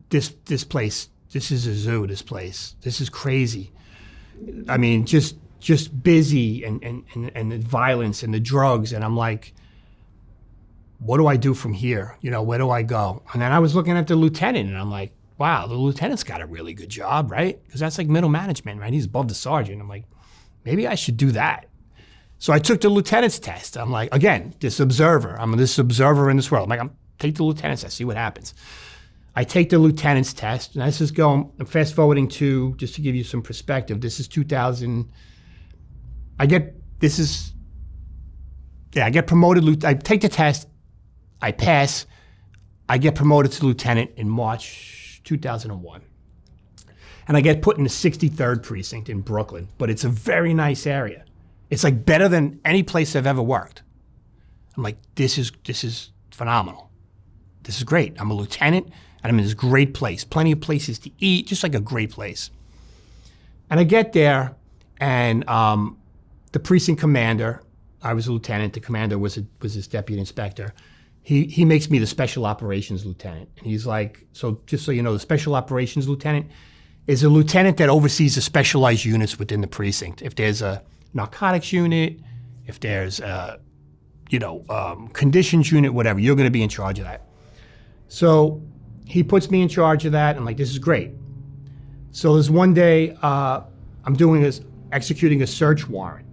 this place. This is a zoo, this place. This is crazy. I mean, just busy and the violence and the drugs. And I'm like, what do I do from here? You know, where do I go? And then I was looking at the lieutenant, and I'm like, wow, the lieutenant's got a really good job, right? Because that's like middle management, right? He's above the sergeant. I'm like, maybe I should do that. So I took the lieutenant's test. I'm like, again, this observer. I'm this observer in this world. I'm like, take the lieutenant's test, see what happens. I take the lieutenant's test, and this is going, I'm fast forwarding to, just to give you some perspective, this is 2000, I get promoted, I take the test, I pass, I get promoted to lieutenant in March 2001. And I get put in the 63rd precinct in Brooklyn, but it's a very nice area. It's like better than any place I've ever worked. I'm like, this is phenomenal. This is great. I'm a lieutenant, and I'm in this great place. Plenty of places to eat, just like a great place. And I get there, and the precinct commander, I was a lieutenant, the commander was his deputy inspector. He makes me the special operations lieutenant. And he's like, so just so you know, the special operations lieutenant is a lieutenant that oversees the specialized units within the precinct. If there's a narcotics unit, if there's a, conditions unit, whatever, you're gonna be in charge of that. So he puts me in charge of that, and like, this is great. So there's one day, I'm executing a search warrant.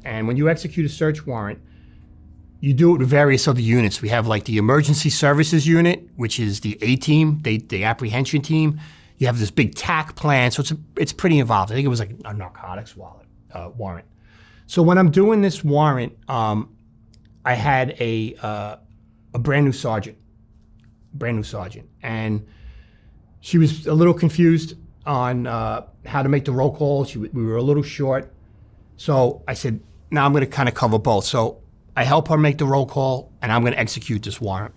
And when you execute a search warrant, you do it with various other units. We have like the emergency services unit, which is the A team, the apprehension team. You have this big TAC plan, so it's pretty involved. I think it was like a narcotics warrant. So when I'm doing this warrant, I had a brand new sergeant, and she was a little confused on how to make the roll call. We were a little short, so I said, "Now I'm going to kind of cover both." So I help her make the roll call, and I'm going to execute this warrant.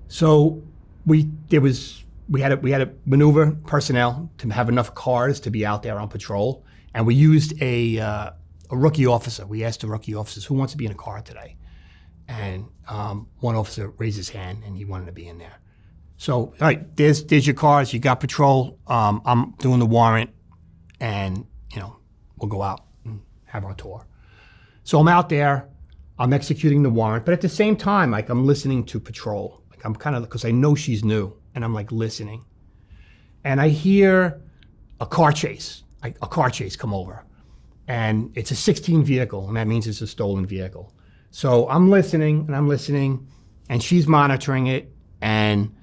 So we had to maneuver personnel to have enough cars to be out there on patrol, and we used a rookie officer. We asked the rookie officers, "Who wants to be in a car today?" And one officer raised his hand, and he wanted to be in there. So, all right, there's your cars. You got patrol. I'm doing the warrant, and we'll go out and have our tour. So I'm out there. I'm executing the warrant, but at the same time, like I'm listening to patrol. Like I'm kind of because I know she's new, and I'm like listening, and I hear a car chase come over, and it's a 16 vehicle, and that means it's a stolen vehicle. So I'm listening, and she's monitoring it, and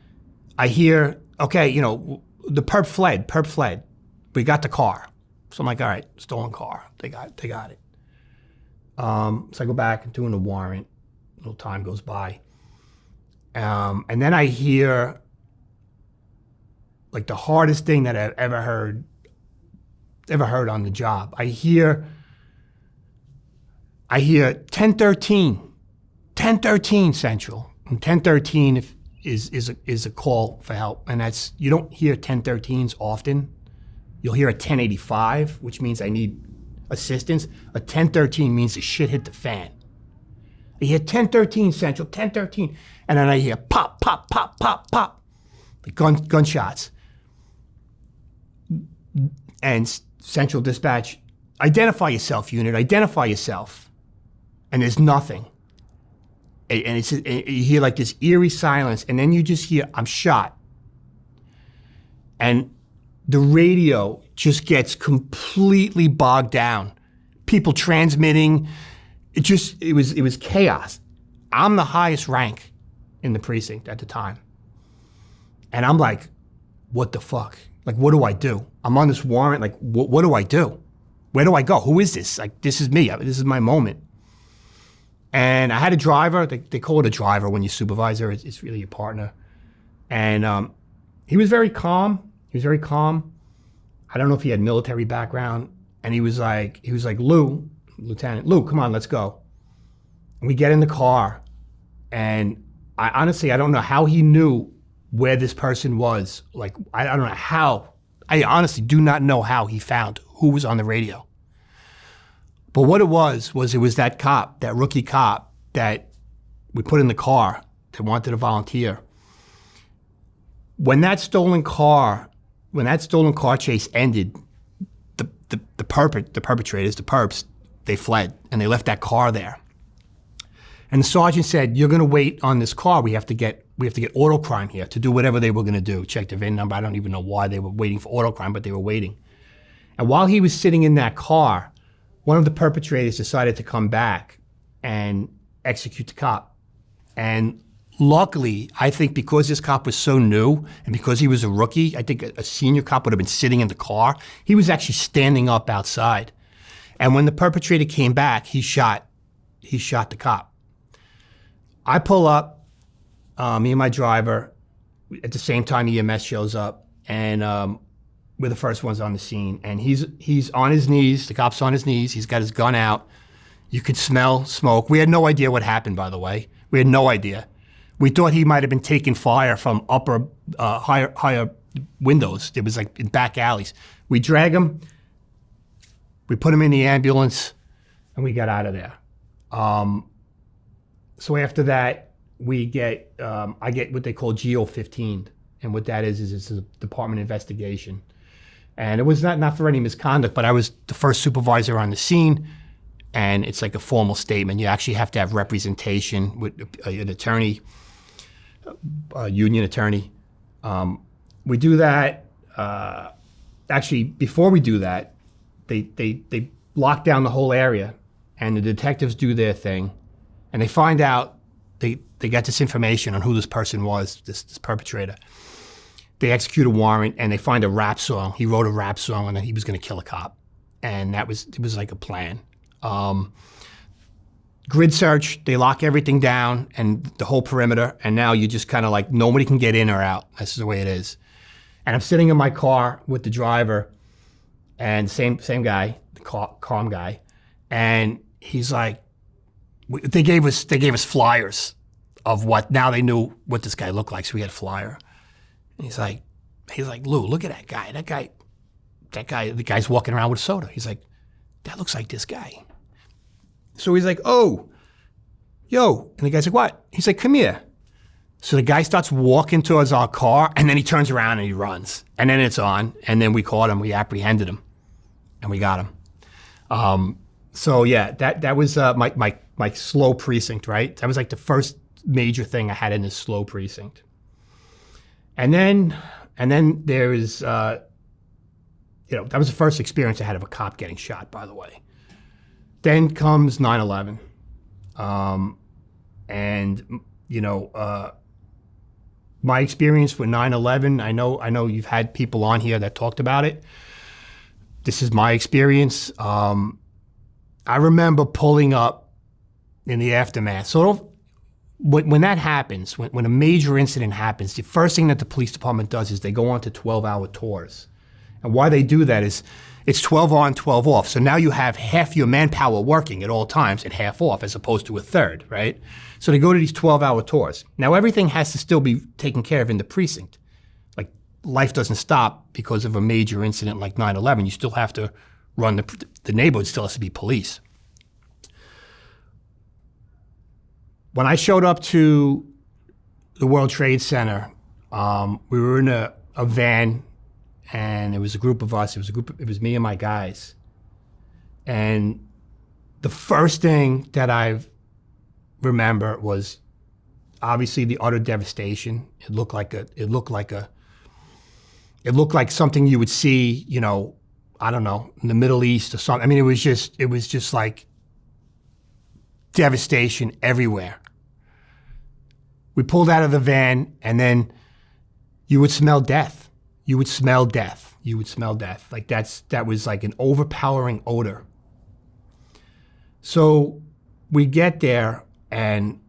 I hear, okay, the perp fled. We got the car. So I'm like, all right, stolen car. They got it. So I go back and doing the warrant. A little time goes by. And then I hear like the hardest thing that I've ever heard on the job. I hear 1013 Central. And 1013 is a call for help. And that's, you don't hear 1013s often. You'll hear a 1085, which means I need assistance. A 1013 means the shit hit the fan. I hear 1013 Central, 1013. And then I hear pop, pop, pop, pop, pop. Like gunshots. And Central Dispatch, identify yourself, unit, identify yourself. And there's nothing. And you hear like this eerie silence, and then you just hear, I'm shot. And the radio just gets completely bogged down. People transmitting, it was chaos. I'm the highest rank in the precinct at the time. And I'm like, what the fuck? Like, what do I do? I'm on this warrant, like, what do I do? Where do I go? Who is this? Like, this is me, this is my moment. And I had a driver, they call it a driver when you're supervisor, it's really your partner. And he was very calm. I don't know if he had military background. And he was like, Lieutenant Lou, come on, let's go. And we get in the car. And I don't know how he knew where this person was. Like, I don't know how. I honestly do not know how he found who was on the radio. But what it was that cop, that rookie cop that we put in the car that wanted to volunteer. When that stolen car chase ended, the perpetrators, the perps, they fled and they left that car there. And the sergeant said, "You're going to wait on this car. We have to get auto crime here to do whatever they were going to do. Check the VIN number. I don't even know why they were waiting for auto crime, but they were waiting." And while he was sitting in that car, one of the perpetrators decided to come back and execute the cop. And luckily, I think because this cop was so new and because he was a rookie, I think a senior cop would have been sitting in the car. He was actually standing up outside. And when the perpetrator came back, he shot the cop. I pull up, me and my driver, at the same time EMS shows up, and we're the first ones on the scene. And he's on his knees, the cop's on his knees, he's got his gun out. You could smell smoke. We had no idea what happened, by the way. We had no idea. We thought he might have been taking fire from higher windows. It was like in back alleys. We drag him, we put him in the ambulance, and we got out of there. So after that, I get what they call GO-15. And what that is it's a department investigation. And it was not for any misconduct, but I was the first supervisor on the scene, and it's like a formal statement. You actually have to have representation with an attorney, a union attorney. We do that. actually, before we do that, they lock down the whole area, and the detectives do their thing, and they find out, they got this information on who this person was, this perpetrator. They execute a warrant, and they find a rap song. He wrote a rap song, and he was going to kill a cop, and it was like a plan. Grid search, they lock everything down and the whole perimeter, and now you just kind of like, nobody can get in or out. That's the way it is. And I'm sitting in my car with the driver, and same guy, the calm guy, and he's like, they gave us flyers of what, now they knew what this guy looked like, so we had a flyer. And he's like, Lou, look at that guy. The guy's walking around with a soda. He's like, that looks like this guy. So he's like, oh, yo. And the guy's like, what? He's like, come here. So the guy starts walking towards our car, and then he turns around and he runs. And then it's on, and then we caught him, we apprehended him, and we got him. So yeah, that was my slow precinct, right? That was like the first major thing I had in this slow precinct. And then there is, that was the first experience I had of a cop getting shot, by the way. Then comes 9/11. My experience with 9/11, I know you've had people on here that talked about it. This is my experience. I remember pulling up in the aftermath. So when that happens, when a major incident happens, the first thing that the police department does is they go on to 12-hour tours. And why they do that is it's 12 on, 12 off. So now you have half your manpower working at all times and half off, as opposed to a third, right? So they go to these 12-hour tours. Now everything has to still be taken care of in the precinct. Like, life doesn't stop because of a major incident like 9/11. You still have to run the neighborhood, still has to be police. When I showed up to the World Trade Center, we were in a van, and it was a group of us. It was me and my guys. And the first thing that I remember was obviously the utter devastation. It looked like something you would see, I don't know, in the Middle East or something. I mean, it was just like devastation everywhere. We pulled out of the van, and then you would smell death. You would smell death. Like that was like an overpowering odor. So we get there, and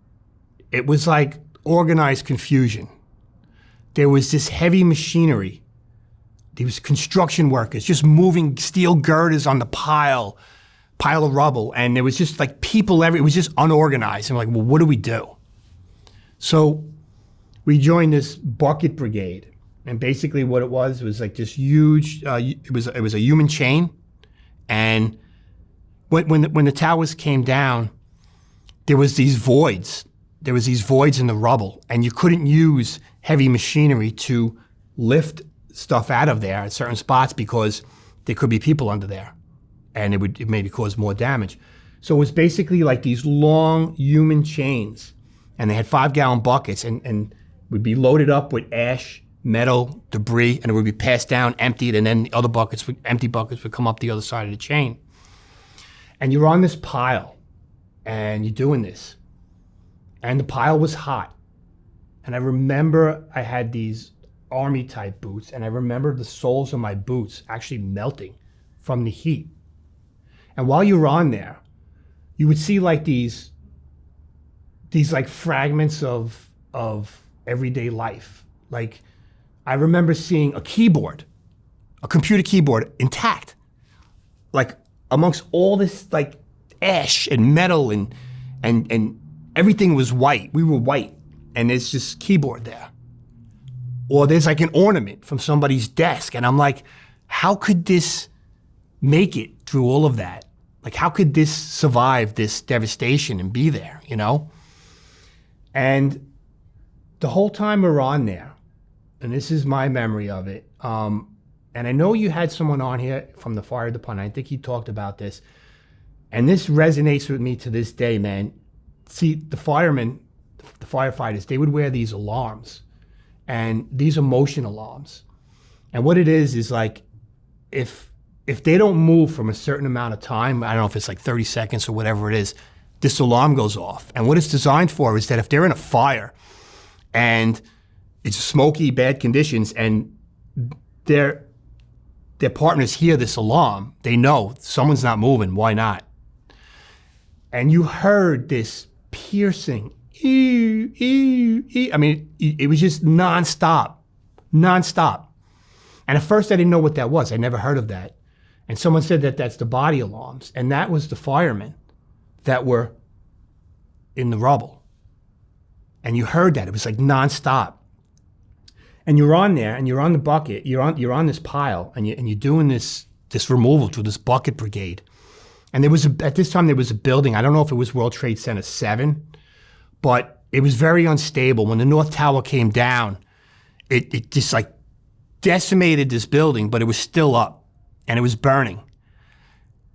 it was like organized confusion. There was this heavy machinery. There was construction workers just moving steel girders on the pile of rubble, and there was just like people everywhere. It was just unorganized. And we're like, well, what do we do? So we joined this bucket brigade. And basically what it was like this huge, it was a human chain. And when the towers came down, there was these voids. There was these voids in the rubble, and you couldn't use heavy machinery to lift stuff out of there at certain spots because there could be people under there, and it would maybe cause more damage. So it was basically like these long human chains, and they had 5-gallon buckets, and would be loaded up with ash, metal, debris, and it would be passed down, emptied, and then the other empty buckets would come up the other side of the chain. And you're on this pile, and you're doing this. And the pile was hot. And I remember I had these army-type boots, and I remember the soles of my boots actually melting from the heat. And while you were on there, you would see like these like fragments of everyday life. Like, I remember seeing a computer keyboard intact, like amongst all this like ash and metal and everything was white. We were white, and there's just keyboard there. Or there's like an ornament from somebody's desk, and I'm like, how could this make it through all of that? Like, how could this survive this devastation and be there, And the whole time we're on there, and this is my memory of it, and I know you had someone on here from the fire department. I think he talked about this, and this resonates with me to this day, man. See, the firemen, the firefighters, they would wear these alarms, and these are motion alarms. And what it is like, if they don't move from a certain amount of time, I don't know if it's like 30 seconds or whatever it is, this alarm goes off. And what it's designed for is that if they're in a fire and it's smoky, bad conditions, and their partners hear this alarm, they know someone's not moving, why not? And you heard this piercing, ew, ew, ew. I mean, it was just nonstop. And at first I didn't know what that was. I never heard of that. And someone said that that's the body alarms. And that was the firemen that were in the rubble. And you heard that. It was like nonstop. And you're on there, and you're on the bucket, you're on this pile, and you're doing this removal through this bucket brigade. And at this time there was a building, I don't know if it was World Trade Center 7, but it was very unstable. When the North Tower came down, it just like decimated this building, but it was still up, and it was burning.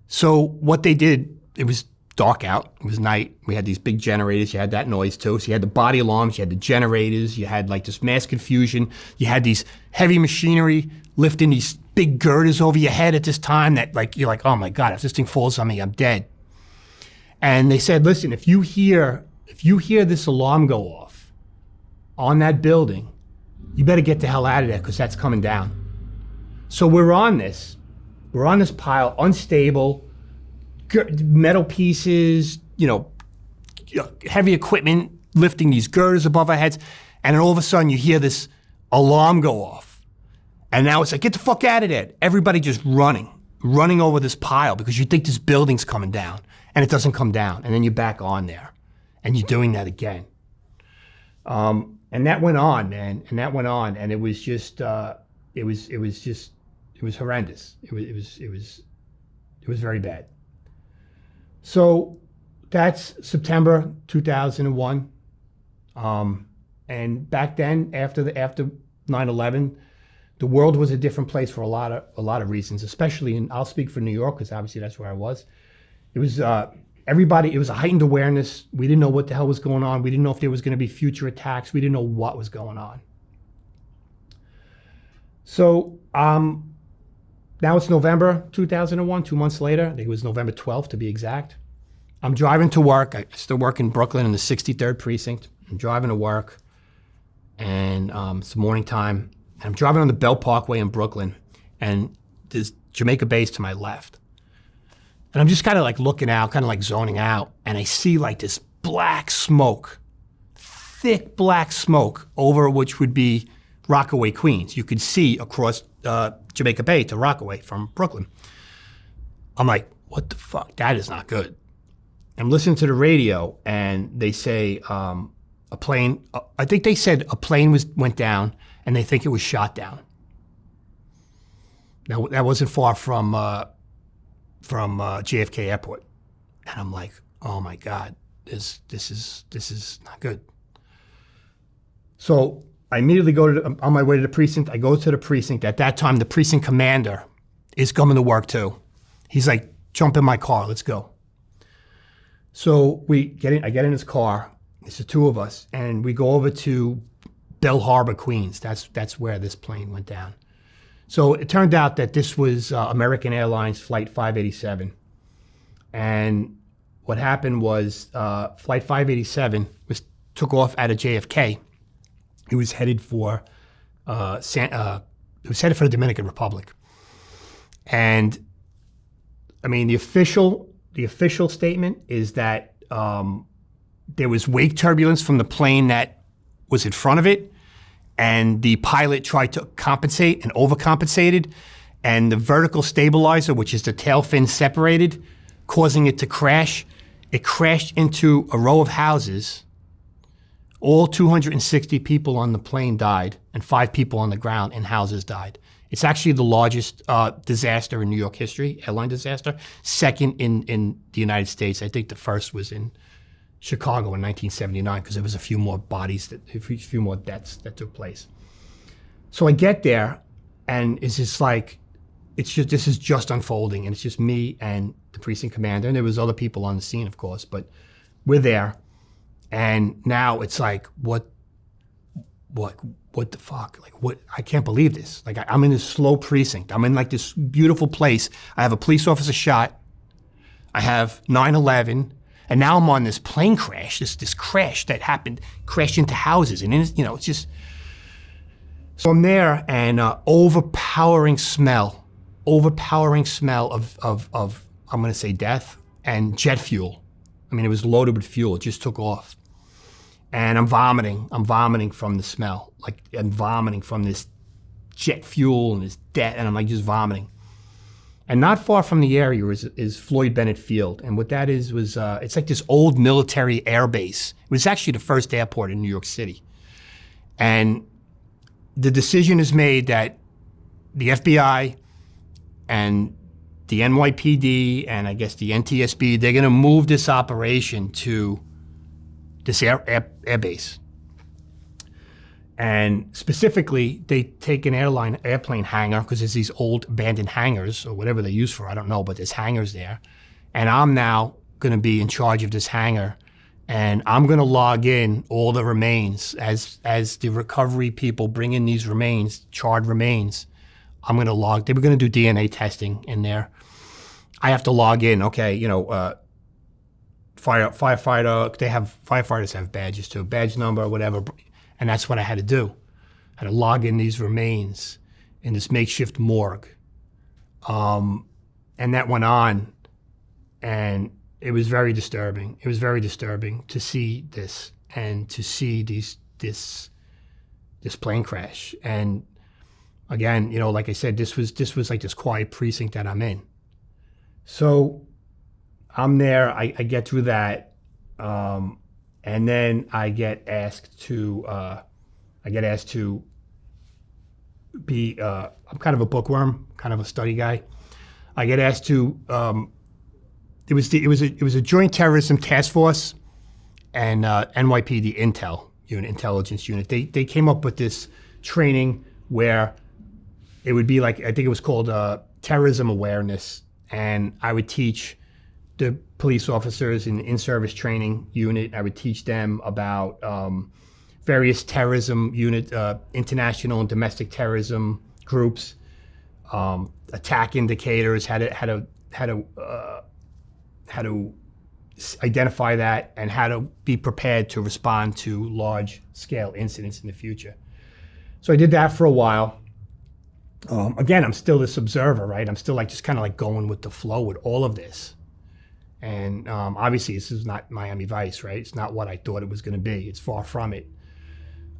So what they did, it was dark out, it was night, we had these big generators, you had that noise too, so you had the body alarms, you had the generators, you had like this mass confusion, you had these heavy machinery lifting these big girders over your head at this time that like, you're like, oh my God, if this thing falls on me, I'm dead. And they said, listen, if you hear this alarm go off on that building, you better get the hell out of there because that's coming down. So we're on this pile, unstable, metal pieces, heavy equipment lifting these girders above our heads, and then all of a sudden you hear this alarm go off. And now it's like, get the fuck out of there. Everybody just running over this pile because you think this building's coming down, and it doesn't come down. And then you're back on there, and you're doing that again. And that went on, man, and it was just, it was horrendous. It was very bad. So that's September 2001. And back then, after 9/11, the world was a different place for a lot of reasons, especially I'll speak for New York because obviously that's where I was. It was it was a heightened awareness. We didn't know what the hell was going on. We didn't know if there was going to be future attacks. We didn't know what was going on. So now it's November 2001, 2 months later. I think it was November 12th to be exact. I'm driving to work. I still work in Brooklyn in the 63rd precinct. I'm driving to work, and it's morning time. And I'm driving on the Bell Parkway in Brooklyn, and there's Jamaica Bay's to my left. And I'm just kind of like looking out, kind of like zoning out, and I see like this black smoke, thick black smoke over which would be Rockaway, Queens. You could see across Jamaica Bay to Rockaway from Brooklyn. I'm like, what the fuck? That is not good. I'm listening to the radio, and they say a plane, I think they said a plane went down, and they think it was shot down. Now, that wasn't far from JFK Airport. And I'm like, oh my God, this is not good. So I immediately on my way to the precinct. I go to the precinct. At that time, the precinct commander is coming to work too. He's like, jump in my car, let's go. So I get in his car, it's the two of us, and we go over to Bell Harbor, Queens. That's where this plane went down. So it turned out that this was American Airlines Flight 587. And what happened was Flight 587 took off out of JFK. It was headed for the Dominican Republic. And I mean, the official statement is that there was wake turbulence from the plane that was in front of it, and the pilot tried to compensate and overcompensated, and the vertical stabilizer, which is the tail fin, separated, causing it to crash. It crashed into a row of houses. All 260 people on the plane died, and 5 people on the ground in houses died. It's actually the largest disaster in New York history, airline disaster, second in the United States. I think the first was in Chicago in 1979 because there was a few more deaths that took place. So I get there, and it's just like, this is just unfolding, and it's just me and the precinct commander, and there was other people on the scene, of course, but we're there, and now it's like, what what the fuck? Like, what? I can't believe this. Like, I'm in this slow precinct. I'm in like this beautiful place. I have a police officer shot. I have 9/11, and now I'm on this plane crash. This crash that happened, crashed into houses, and it's just. So I'm there, and overpowering smell of I'm gonna say death and jet fuel. I mean, it was loaded with fuel. It just took off. And I'm vomiting. I'm vomiting from the smell. Like, I'm vomiting from this jet fuel and this death, and I'm like just vomiting. And not far from the area is Floyd Bennett Field. And what that is was, it's like this old military air base. It was actually the first airport in New York City. And the decision is made that the FBI and the NYPD and I guess the NTSB, they're gonna move this operation to this air base. And specifically, they take an airplane hangar, because there's these old abandoned hangars, or whatever they're used for, I don't know, but there's hangars there. And I'm now gonna be in charge of this hangar, and I'm gonna log in all the remains. As the recovery people bring in these remains, charred remains, I'm gonna log, they were gonna do DNA testing in there. I have to log in, okay, firefighter, firefighters have badges too, badge number, whatever, and that's what I had to do. I had to log in these remains in this makeshift morgue. And that went on, and it was very disturbing. It was very disturbing to see this and to see this plane crash. And again, like I said, this was like this quiet precinct that I'm in. So I'm there, I get through that, and then I get asked to be, I'm kind of a bookworm, kind of a study guy. I get asked to, it was a joint terrorism task force and NYPD intelligence unit. They came up with this training where it would be like, I think it was called terrorism awareness, and I would teach the police officers in the in-service training unit. I would teach them about various terrorism unit, international and domestic terrorism groups, attack indicators, how to identify that, and how to be prepared to respond to large-scale incidents in the future. So I did that for a while. Again, I'm still this observer, right? I'm still like just kind of like going with the flow with all of this. And obviously, this is not Miami Vice, right? It's not what I thought it was going to be. It's far from it.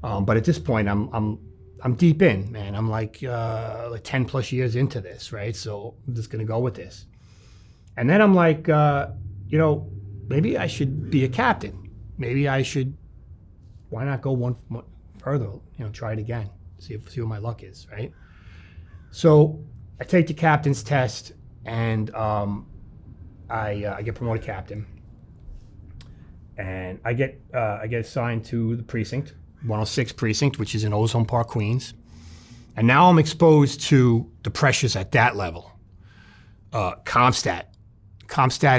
But at this point, I'm deep in, man. I'm like 10 plus years into this, right? So I'm just going to go with this. And then I'm like, maybe I should be a captain. Maybe I should. Why not go one further? Try it again. See what my luck is, right? So I take the captain's test, and I get promoted captain, and I get assigned to the precinct, 106 precinct, which is in Ozone Park, Queens, and now I'm exposed to the pressures at that level. CompStat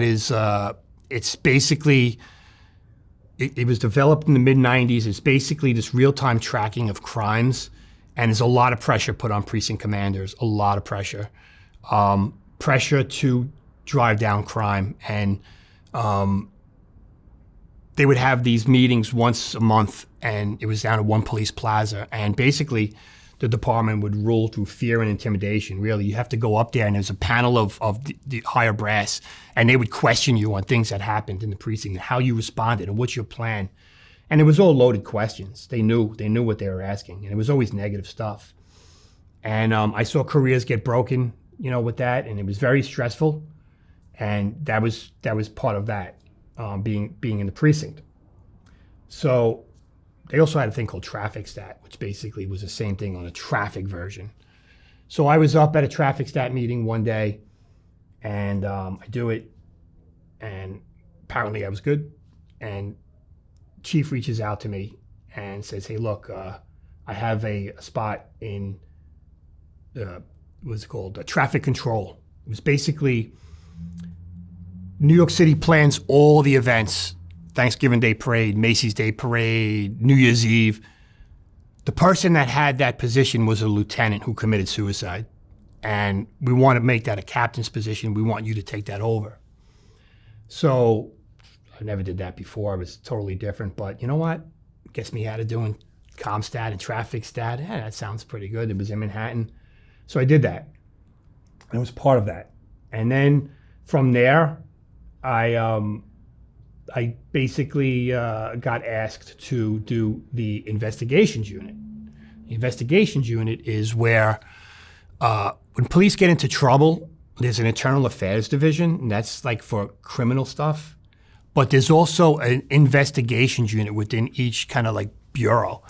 is it's basically it was developed in the mid-90s. It's basically this real-time tracking of crimes, and there's a lot of pressure put on precinct commanders. A lot of pressure to drive down crime, and they would have these meetings once a month, and it was down at one police plaza, and basically the department would rule through fear and intimidation. Really, you have to go up there, and there's a panel of the higher brass, and they would question you on things that happened in the precinct, and how you responded, and what's your plan. And it was all loaded questions. They knew what they were asking, and it was always negative stuff. And I saw careers get broken, with that, and it was very stressful. And that was part of that, being in the precinct. So they also had a thing called traffic stat, which basically was the same thing on a traffic version. So I was up at a traffic stat meeting one day, and I do it, and apparently I was good. And chief reaches out to me and says, "Hey, look, I have a spot in what's it called? Traffic control." It was basically New York City plans all the events: Thanksgiving Day Parade, Macy's Day Parade, New Year's Eve. The person that had that position was a lieutenant who committed suicide. And we want to make that a captain's position. We want you to take that over. So I never did that before. It was totally different. But you know what? Gets me out of doing ComStat and traffic stat. Yeah, that sounds pretty good. It was in Manhattan. So I did that. And it was part of that. And then from there, I basically got asked to do the investigations unit. The investigations unit is where when police get into trouble, there's an internal affairs division, and that's like for criminal stuff. But there's also an investigations unit within each kind of like bureau,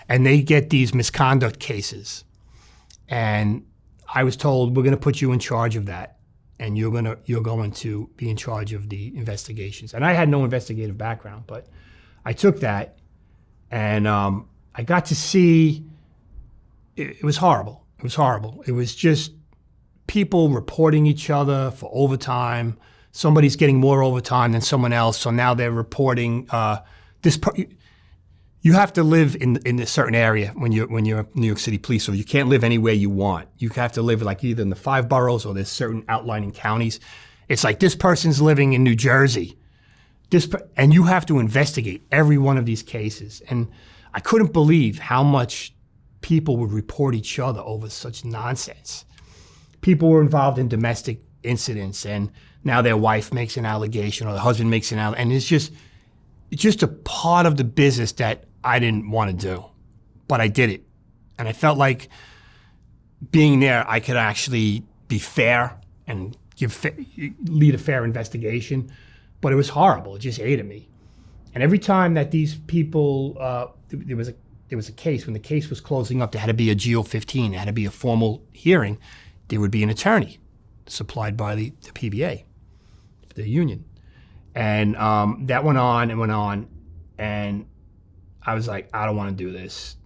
and they get these misconduct cases. And I was told, we're going to put you in charge of that, and you're going to be in charge of the investigations. And I had no investigative background, but I took that, and I got to see. It was horrible. It was horrible. It was just people reporting each other for overtime. Somebody's getting more overtime than someone else, so now they're reporting you have to live in a certain area when you're New York City police, so you can't live anywhere you want. You have to live like either in the 5 boroughs or there's certain outlining counties. It's like this person's living in New Jersey, and you have to investigate every one of these cases. And I couldn't believe how much people would report each other over such nonsense. People were involved in domestic incidents, and now their wife makes an allegation or the husband makes an allegation, and it's just a part of the business that I didn't want to do, but I did it. And I felt like being there, I could actually be fair and lead a fair investigation, but it was horrible. It just ate at me. And every time that these people, there was a case, when the case was closing up, there had to be a GO-15, there had to be a formal hearing. There would be an attorney supplied by the PBA, the union. And that went on and went on. And I was like, I don't want to do this.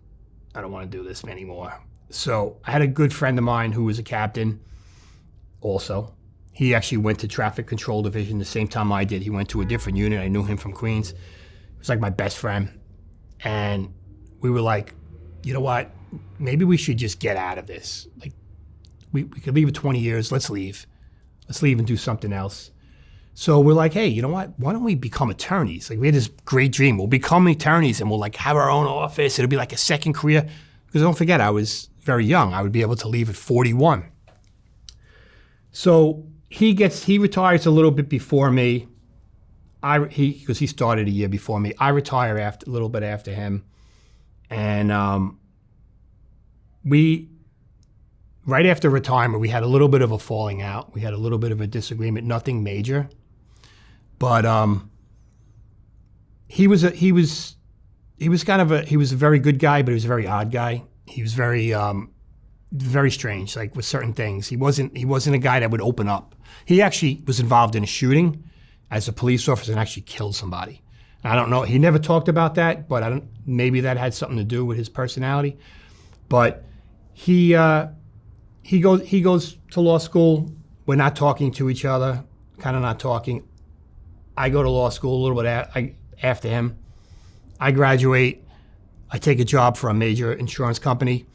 I don't want to do this anymore. So I had a good friend of mine who was a captain also. He actually went to traffic control division the same time I did. He went to a different unit. I knew him from Queens. He was like my best friend. And we were like, you know what? Maybe we should just get out of this. Like, we could leave it 20 years. Let's leave. Let's leave and do something else. So we're like, hey, you know what? Why don't we become attorneys? Like, we had this great dream. We'll become attorneys and we'll like have our own office. It'll be like a second career. Because don't forget, I was very young. I would be able to leave at 41. So he retires a little bit before me. Because he started a year before me. I retire a little bit after him. And right after retirement, we had a little bit of a falling out. We had a little bit of a disagreement, nothing major. But he was a very good guy, but he was a very odd guy. He was very strange, like with certain things. He wasn't a guy that would open up. He actually was involved in a shooting as a police officer and actually killed somebody. I don't know. He never talked about that, but maybe that had something to do with his personality. But he goes to law school. We're not talking to each other, kind of not talking. I go to law school a little bit after him. I graduate. I take a job for a major insurance company,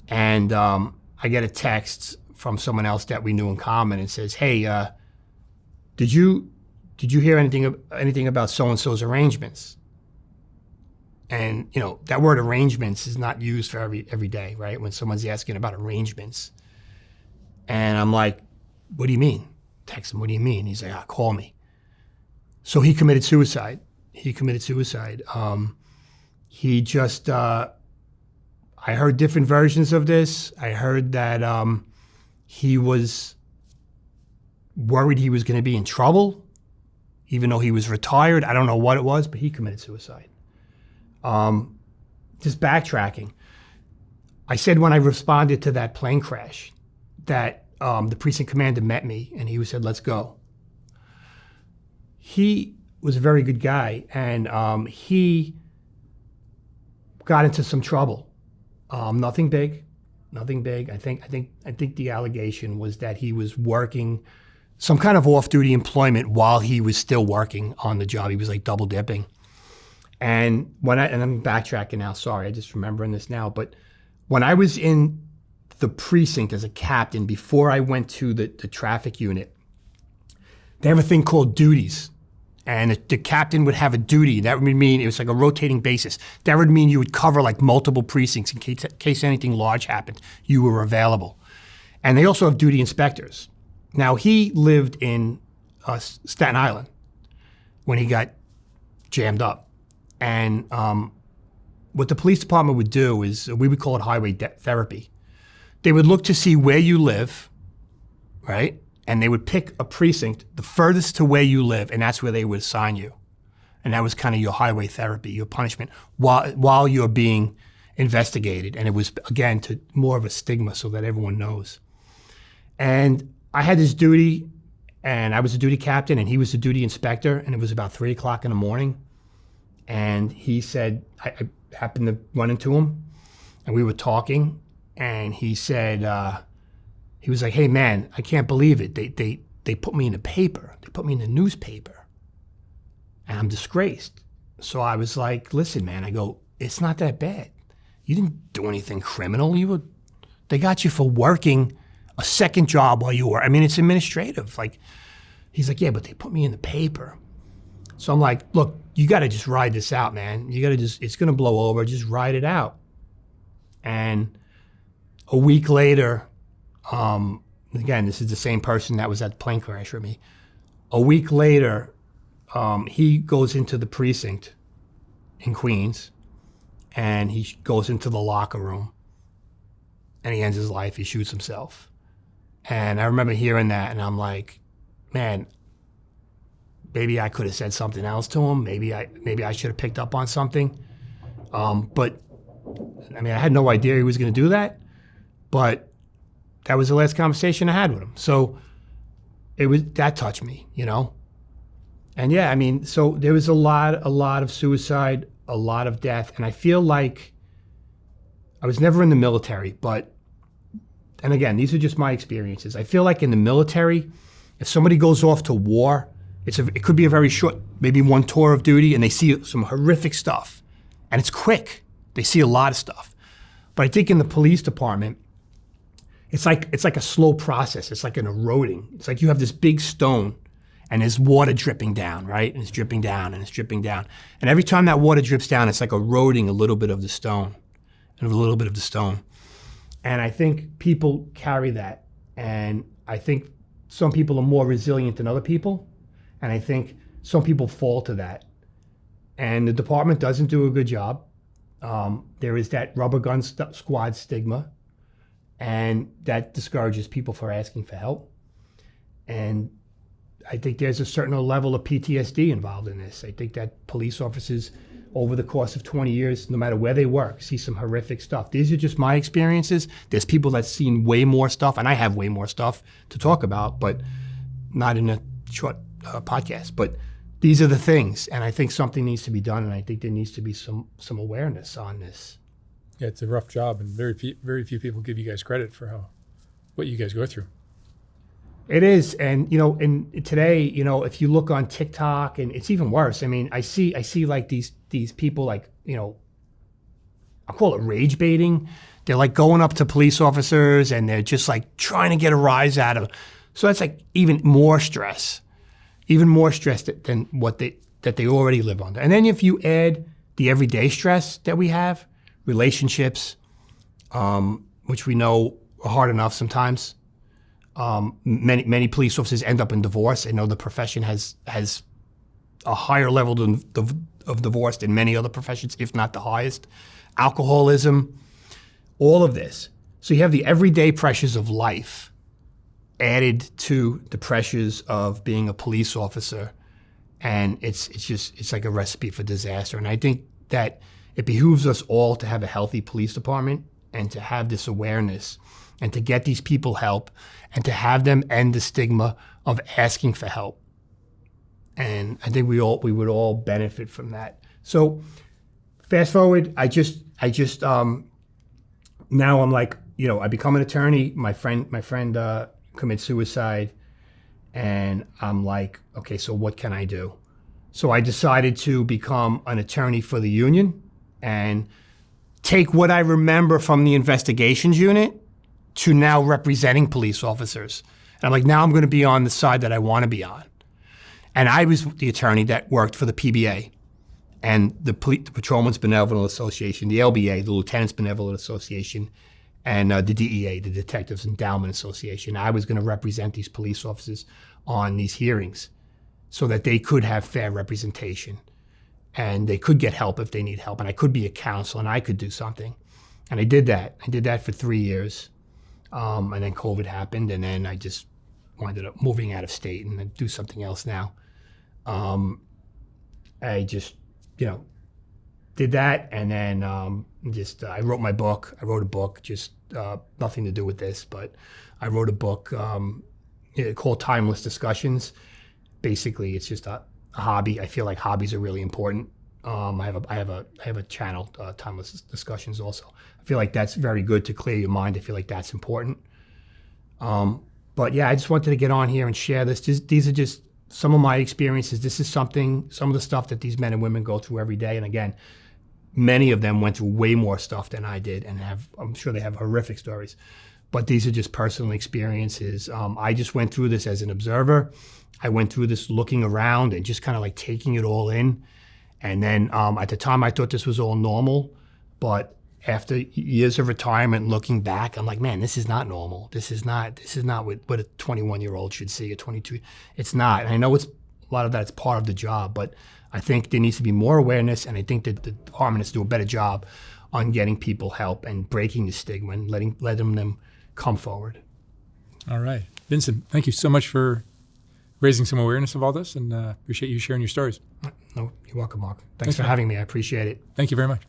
and I get a text from someone else that we knew in common and says, hey, did you hear anything about so-and-so's arrangements? And, you know, that word arrangements is not used for every day, right? When someone's asking about arrangements. And I'm like, what do you mean? Text him, what do you mean? He's like, call me. So he committed suicide. He just, I heard different versions of this. I heard that he was worried he was going to be in trouble, even though he was retired. I don't know what it was, but he committed suicide. Just backtracking. I said when I responded to that plane crash that the precinct commander met me and he said, let's go. He was a very good guy, and he got into some trouble. Nothing big. I think the allegation was that he was working some kind of off-duty employment while he was still working on the job. He was like double dipping. And and I'm backtracking now, sorry, I just remembering this now, but when I was in the precinct as a captain, before I went to the traffic unit, they have a thing called duties. And the captain would have a duty. That would mean it was like a rotating basis. That would mean you would cover like multiple precincts in case anything large happened. You were available. And they also have duty inspectors. Now, he lived in Staten Island when he got jammed up. And what the police department would do is, we would call it highway therapy. They would look to see where you live, right? And they would pick a precinct the furthest to where you live, and that's where they would assign you. And that was kind of your highway therapy, your punishment, while you're being investigated. And it was, again, to more of a stigma so that everyone knows. And I had this duty, and I was a duty captain, and he was a duty inspector, and it was about 3 o'clock in the morning. And he said, I happened to run into him, and we were talking, and he said, he was like, hey man, I can't believe it. They put me in the paper. They put me in the newspaper. And I'm disgraced. So I was like, listen man, I go, it's not that bad. You didn't do anything criminal. They got you for working a second job while you were, I mean, it's administrative. Like, he's like, yeah, but they put me in the paper. So I'm like, look, you gotta just ride this out, man. You gotta it's gonna blow over, just ride it out. And a week later, again, this is the same person that was at the plane crash with me. A week later, he goes into the precinct in Queens, and he goes into the locker room, and he ends his life. He shoots himself. And I remember hearing that, and I'm like, man, maybe I could have said something else to him. Maybe I should have picked up on something. But I mean, I had no idea he was going to do that. But that was the last conversation I had with him. So that touched me, you know? And yeah, I mean, so there was a lot of suicide, a lot of death. And I feel like I was never in the military, but, and again, these are just my experiences. I feel like in the military, if somebody goes off to war, it could be a very short, maybe one tour of duty, and they see some horrific stuff. And it's quick. They see a lot of stuff. But I think in the police department, it's like a slow process. It's like an eroding. It's like you have this big stone and there's water dripping down, right? And it's dripping down and it's dripping down. And every time that water drips down, it's like eroding a little bit of the stone and a little bit of the stone. And I think people carry that. And I think some people are more resilient than other people. And I think some people fall to that. And the department doesn't do a good job. There is that rubber gun squad stigma. And that discourages people from asking for help. And I think there's a certain level of PTSD involved in this. I think that police officers, over the course of 20 years, no matter where they work, see some horrific stuff. These are just my experiences. There's people that's seen way more stuff, and I have way more stuff to talk about, but not in a short podcast. But these are the things, and I think something needs to be done, and I think there needs to be some awareness on this.
Yeah, it's a rough job, and very few people give you guys credit for what you guys go through.
It is, and today, if you look on TikTok, and it's even worse. I mean, I see like these people, like, I'll call it rage baiting. They're like going up to police officers, and they're just like trying to get a rise out of them. So that's like even more stress than what they already live under. And then if you add the everyday stress that we have, relationships, which we know are hard enough sometimes. Many police officers end up in divorce. I know the profession has a higher level of divorce than many other professions, if not the highest. Alcoholism, all of this. So you have the everyday pressures of life added to the pressures of being a police officer, and it's like a recipe for disaster. And I think that it behooves us all to have a healthy police department and to have this awareness and to get these people help and to have them end the stigma of asking for help. And I think we would all benefit from that. So fast forward, I just now I'm like, I become an attorney. My friend commits suicide, and I'm like, okay, so what can I do? So I decided to become an attorney for the union and take what I remember from the investigations unit to now representing police officers. And I'm like, now I'm going to be on the side that I want to be on. And I was the attorney that worked for the PBA and the Patrolmen's Benevolent Association, the LBA, the Lieutenant's Benevolent Association, and the DEA, the Detectives Endowment Association. I was going to represent these police officers on these hearings so that they could have fair representation and they could get help if they need help. And I could be a counsel and I could do something. And I did that. I did that for 3 years. And then COVID happened, and then I just ended up moving out of state and then do something else now. I just, did that, and then I wrote my book. I wrote a book, just nothing to do with this, but I wrote a book called Timeless Discussions. Basically, it's just a hobby. I feel like hobbies are really important. I have a channel, Timeless Discussions also. I feel like that's very good to clear your mind. I feel like that's important. But yeah, I just wanted to get on here and share this. These are just some of my experiences. This is some of the stuff that these men and women go through every day. And again, many of them went through way more stuff than I did, and I'm sure they have horrific stories. But these are just personal experiences. I just went through this as an observer. I went through this looking around and just kind of like taking it all in. And then at the time, I thought this was all normal. But after years of retirement, looking back, I'm like, man, this is not normal. This is not what a 21-year-old should see, a 22. It's not. And I know a lot of that's part of the job, but I think there needs to be more awareness, and I think that the department has to do a better job on getting people help and breaking the stigma and letting them come forward.
All right. Vincent, thank you so much for raising some awareness of all this, and appreciate you sharing your stories.
No, you're welcome, Mark. Thanks for having me. I appreciate it.
Thank you very much.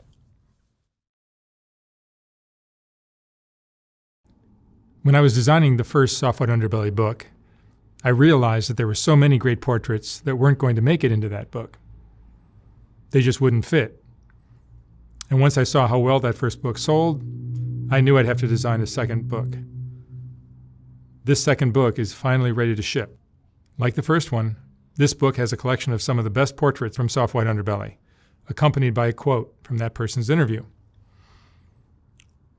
When I was designing the first Soft White Underbelly book, I realized that there were so many great portraits that weren't going to make it into that book. They just wouldn't fit. And once I saw how well that first book sold, I knew I'd have to design a second book. This second book is finally ready to ship. Like the first one, this book has a collection of some of the best portraits from Soft White Underbelly, accompanied by a quote from that person's interview.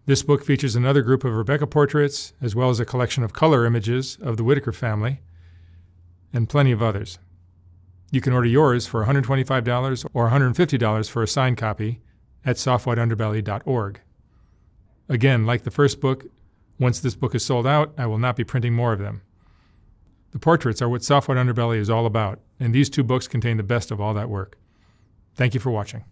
This book features another group of Rebecca portraits, as well as a collection of color images of the Whitaker family, and plenty of others. You can order yours for $125 or $150 for a signed copy at softwhiteunderbelly.org. Again, like the first book, once this book is sold out, I will not be printing more of them. The portraits are what Soft White Underbelly is all about, and these two books contain the best of all that work. Thank you for watching.